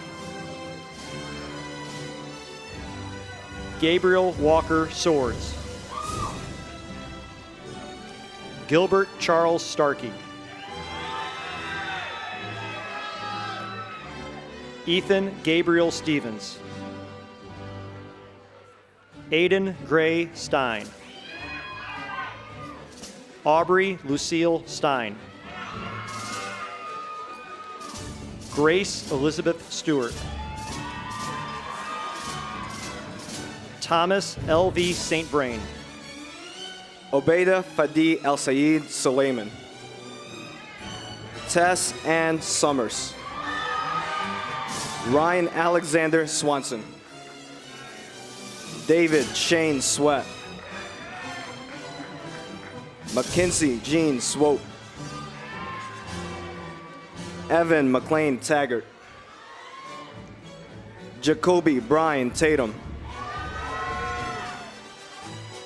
Gabriel Walker Swords. Gilbert Charles Starkey. Ethan Gabriel Stevens. Aiden Gray Stein. Aubrey Lucille Stein. Grace Elizabeth Stewart. Thomas L.V. St. Vrain. Obeida Fadi El Sayed Suleiman. Tess Ann Summers. Ryan Alexander Swanson. David Shane Sweat. Mackenzie Jean Swope. Evan McLean Taggart. Jacoby Brian Tatum.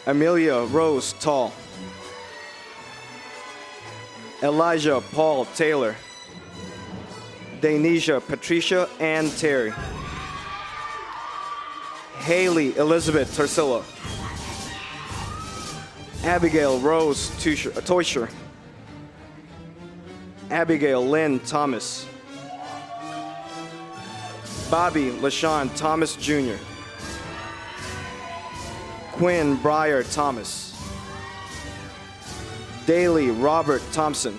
Amelia Rose Tall. Elijah Paul Taylor. Danisha Patricia Ann Terry. Haley Elizabeth Tercillo. Abigail Rose Teuscher. Abigail Lynn Thomas. Bobby LaShawn Thomas Jr. Quinn Breyer Thomas. Daly Robert Thompson.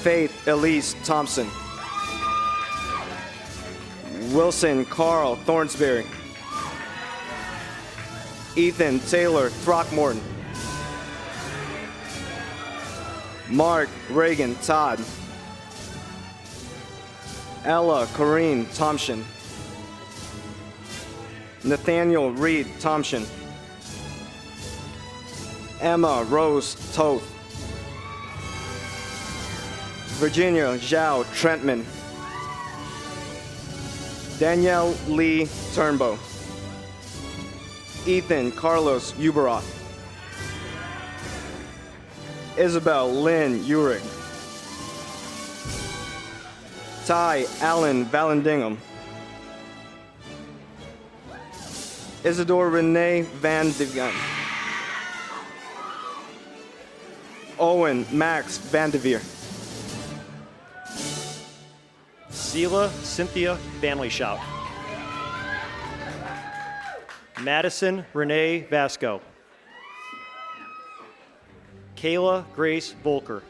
Faith Elise Thompson. Wilson Carl Thornsberry. Ethan Taylor Throckmorton. Mark Reagan Todd. Ella Corrine Thompson. Nathaniel Reed Thompson. Emma Rose Toth. Virginia Zhao Trentman. Danielle Lee Turnbow. Ethan Carlos Uberoth. Isabel Lynn Urick. Ty Allen Vallandingham. Isidore Renee Van de Ven. Owen Max Van de Veer. Sela Cynthia Vanleyshout. Madison Renee Vasco. Kayla Grace Volker.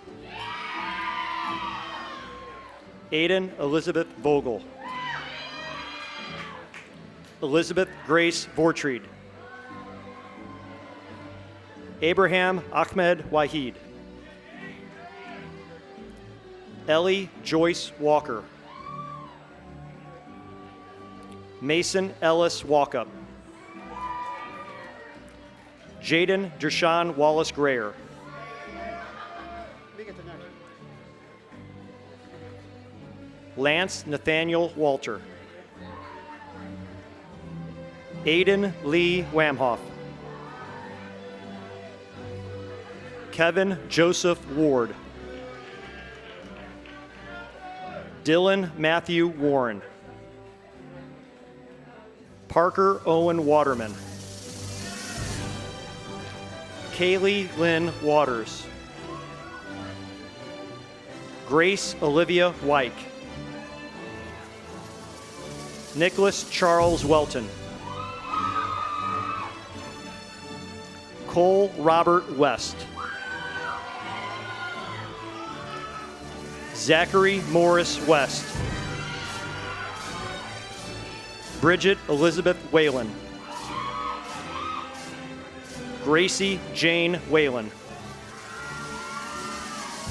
Aiden Elizabeth Vogel. Elizabeth Grace Vortreed. Abraham Ahmed Wahid. Ellie Joyce Walker. Mason Ellis Walkup. Jaden Dershawn Wallace Grayer. Lance Nathaniel Walter. Aiden Lee Wamhoff. Kevin Joseph Ward. Dylan Matthew Warren. Parker Owen Waterman. Kaylee Lynn Waters. Grace Olivia Wyke. Nicholas Charles Welton. Cole Robert West. Zachary Morris West. Bridget Elizabeth Whalen. Gracie Jane Whalen.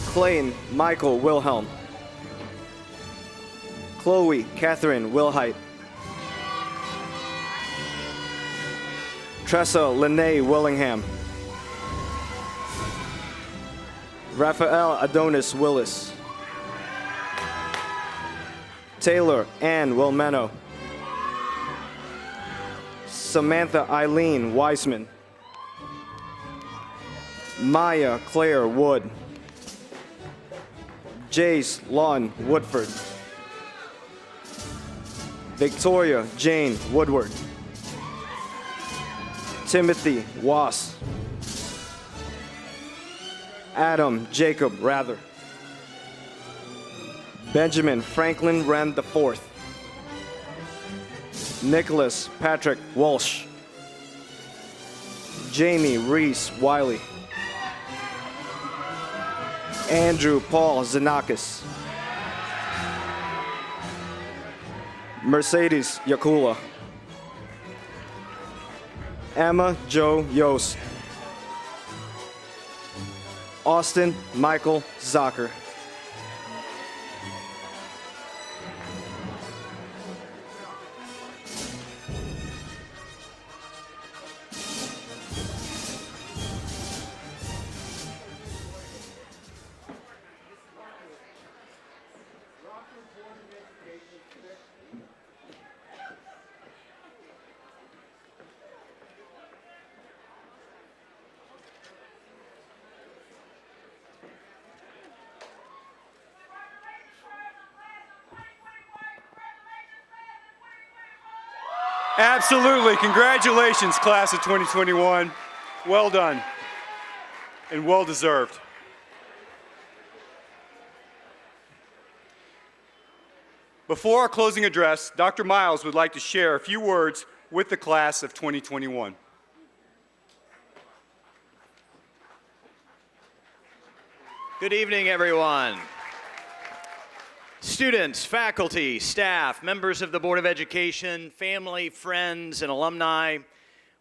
Clayton Michael Wilhelm. Chloe Catherine Wilhite. Tressa Lene Willingham. Raphael Adonis Willis. Taylor Ann Wilmeno. Samantha Eileen Weisman. Maya Claire Wood. Jace Lon Woodford. Victoria Jane Woodward. Timothy Wass. Adam Jacob Rather. Benjamin Franklin Wren IV. Nicholas Patrick Walsh. Jamie Reese Wiley. Andrew Paul Zanakis. Mercedes Yakula. Emma Jo Yost. Austin Michael Zocker. Absolutely. Congratulations, class of 2021. Well done and well deserved. Before our closing address, Dr. Miles would like to share a few words with the class of 2021. Good evening, everyone. Students, faculty, staff, members of the Board of Education, family, friends, and alumni,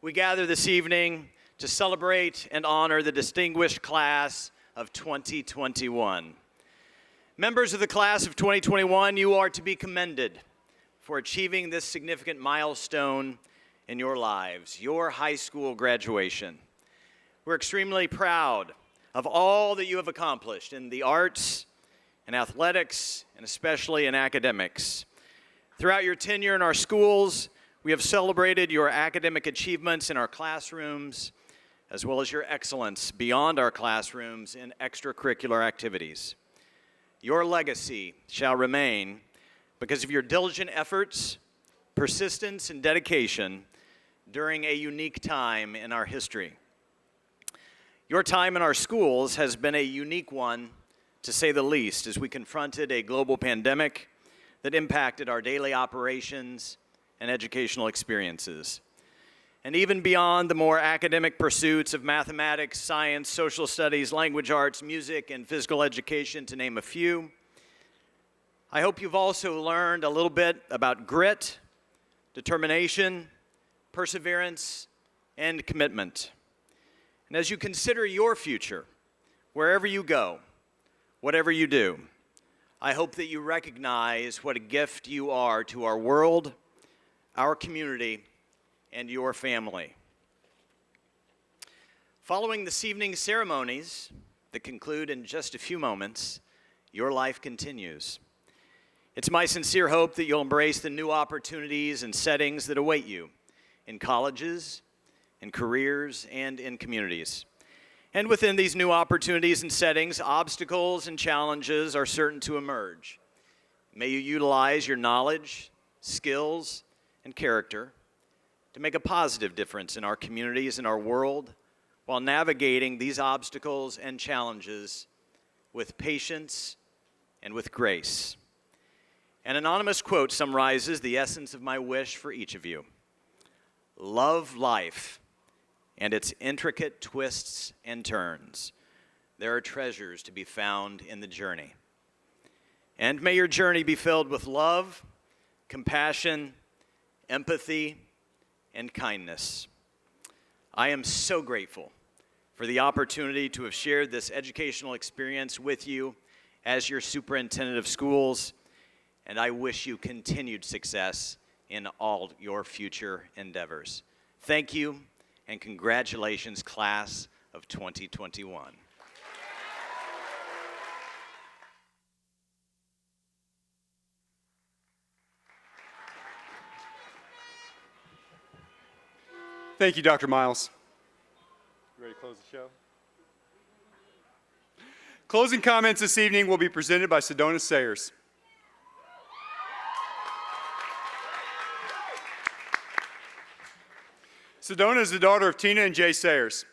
we gather this evening to celebrate and honor the distinguished class of 2021. Members of the class of 2021, you are to be commended for achieving this significant milestone in your lives, your high school graduation. We're extremely proud of all that you have accomplished in the arts and athletics, and especially in academics. Throughout your tenure in our schools, we have celebrated your academic achievements in our classrooms, as well as your excellence beyond our classrooms in extracurricular activities. Your legacy shall remain because of your diligent efforts, persistence, and dedication during a unique time in our history. Your time in our schools has been a unique one, to say the least, as we confronted a global pandemic that impacted our daily operations and educational experiences. And even beyond the more academic pursuits of mathematics, science, social studies, language arts, music, and physical education, to name a few, I hope you've also learned a little bit about grit, determination, perseverance, and commitment. And as you consider your future, wherever you go, whatever you do, I hope that you recognize what a gift you are to our world, our community, and your family. Following this evening's ceremonies that conclude in just a few moments, your life continues. It's my sincere hope that you'll embrace the new opportunities and settings that await you in colleges, in careers, and in communities. And within these new opportunities and settings, obstacles and challenges are certain to emerge. May you utilize your knowledge, skills, and character to make a positive difference in our communities and our world while navigating these obstacles and challenges with patience and with grace. An anonymous quote summarizes the essence of my wish for each of you. Love life and its intricate twists and turns. There are treasures to be found in the journey. And may your journey be filled with love, compassion, empathy, and kindness. I am so grateful for the opportunity to have shared this educational experience with you as your superintendent of schools, and I wish you continued success in all your future endeavors. Thank you, and congratulations, class of 2021. Thank you, Dr. Miles. You ready to close the show? Closing comments this evening will be presented by Sedona Sayers. Sedona is the daughter of Tina and Jay Sayers.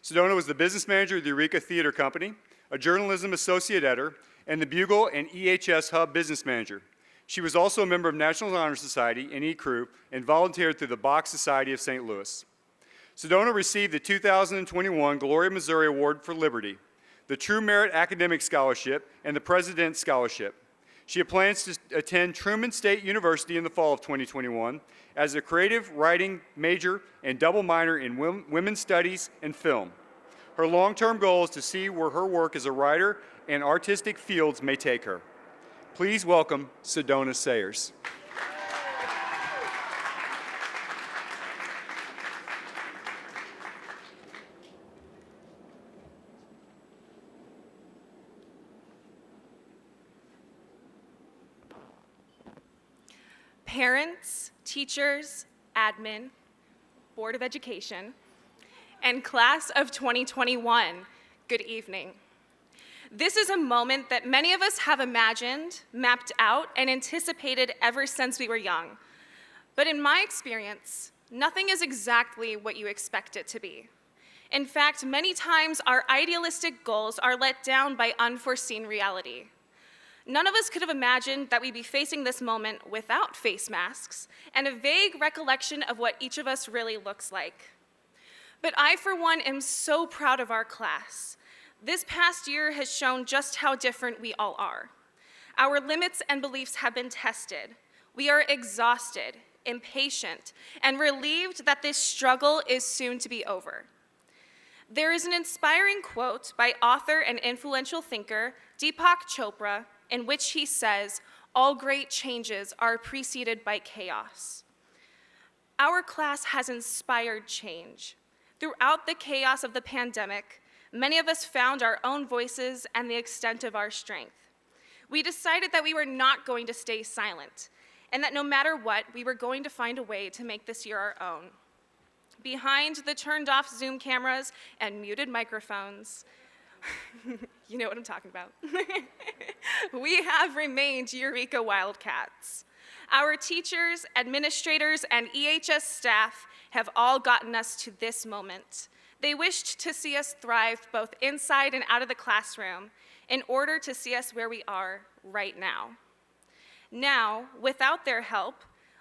Sedona was the business manager of the Eureka Theater Company, a journalism associate editor, and the Bugle and EHS Hub business manager. She was also a member of National Honor Society and E-Crew and volunteered through the Bach Society of St. Louis. Sedona received the 2021 Gloria Missouri Award for Liberty, the True Merit Academic Scholarship, and the President's Scholarship. She plans to attend Truman State University in the fall of 2021 as a creative writing major and double minor in women's studies and film. Her long-term goal is to see where her work as a writer and artistic fields may take her. Please welcome Sedona Sayers. Parents, teachers, admin, Board of Education, and class of 2021, good evening. This is a moment that many of us have imagined, mapped out, and anticipated ever since we were young. But in my experience, nothing is exactly what you expect it to be. In fact, many times our idealistic goals are let down by unforeseen reality. None of us could have imagined that we'd be facing this moment without face masks and a vague recollection of what each of us really looks like. But I, for one, am so proud of our class. This past year has shown just how different we all are. Our limits and beliefs have been tested. We are exhausted, impatient, and relieved that this struggle is soon to be over. There is an inspiring quote by author and influential thinker Deepak Chopra in which he says, "All great changes are preceded by chaos." Our class has inspired change. Throughout the chaos of the pandemic, many of us found our own voices and the extent of our strength. We decided that we were not going to stay silent, and that no matter what, we were going to find a way to make this year our own. Behind the turned off Zoom cameras and muted microphones, you know what I'm talking about, we have remained Eureka Wildcats. Our teachers, administrators, and EHS staff have all gotten us to this moment. They wished to see us thrive both inside and out of the classroom in order to see us where we are right now. Now, without their help,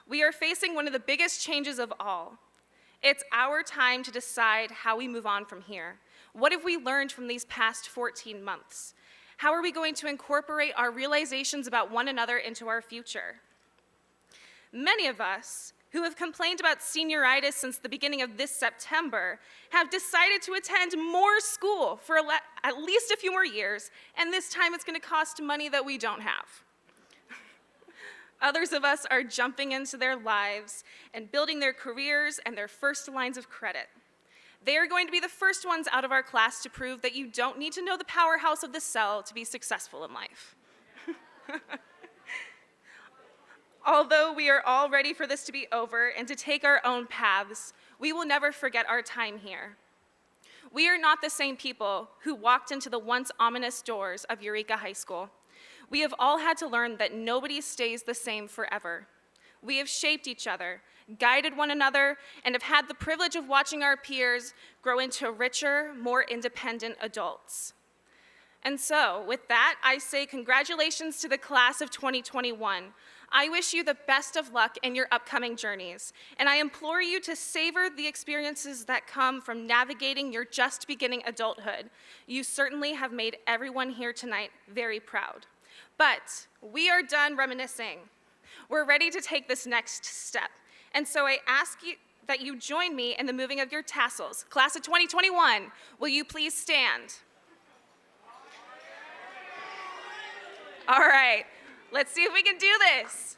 we are facing one of the biggest changes of all. It's our time to decide how we move on from here. What have we learned from these past 14 months? How are we going to incorporate our realizations about one another into our future? Many of us who have complained about senioritis since the beginning of this September have decided to attend more school for at least a few more years, and this time it's going to cost money that we don't have. Others of us are jumping into their lives and building their careers and their first lines of credit. They are going to be the first ones out of our class to prove that you don't need to know the powerhouse of the cell to be successful in life. Although we are all ready for this to be over and to take our own paths, we will never forget our time here. We are not the same people who walked into the once ominous doors of Eureka High School. We have all had to learn that nobody stays the same forever. We have shaped each other, guided one another, and have had the privilege of watching our peers grow into richer, more independent adults. And so, with that, I say congratulations to the class of 2021. I wish you the best of luck in your upcoming journeys, and I implore you to savor the experiences that come from navigating your just beginning adulthood. You certainly have made everyone here tonight very proud. But we are done reminiscing. We're ready to take this next step. And so I ask you that you join me in the moving of your tassels. Class of 2021, will you please stand? All right, let's see if we can do this.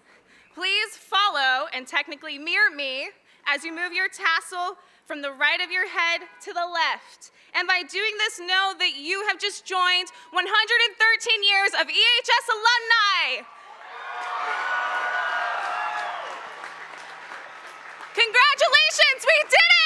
Please follow and technically mirror me as you move your tassel from the right of your head to the left. And by doing this, know that you have just joined 113 years of EHS alumni. Congratulations, we did it!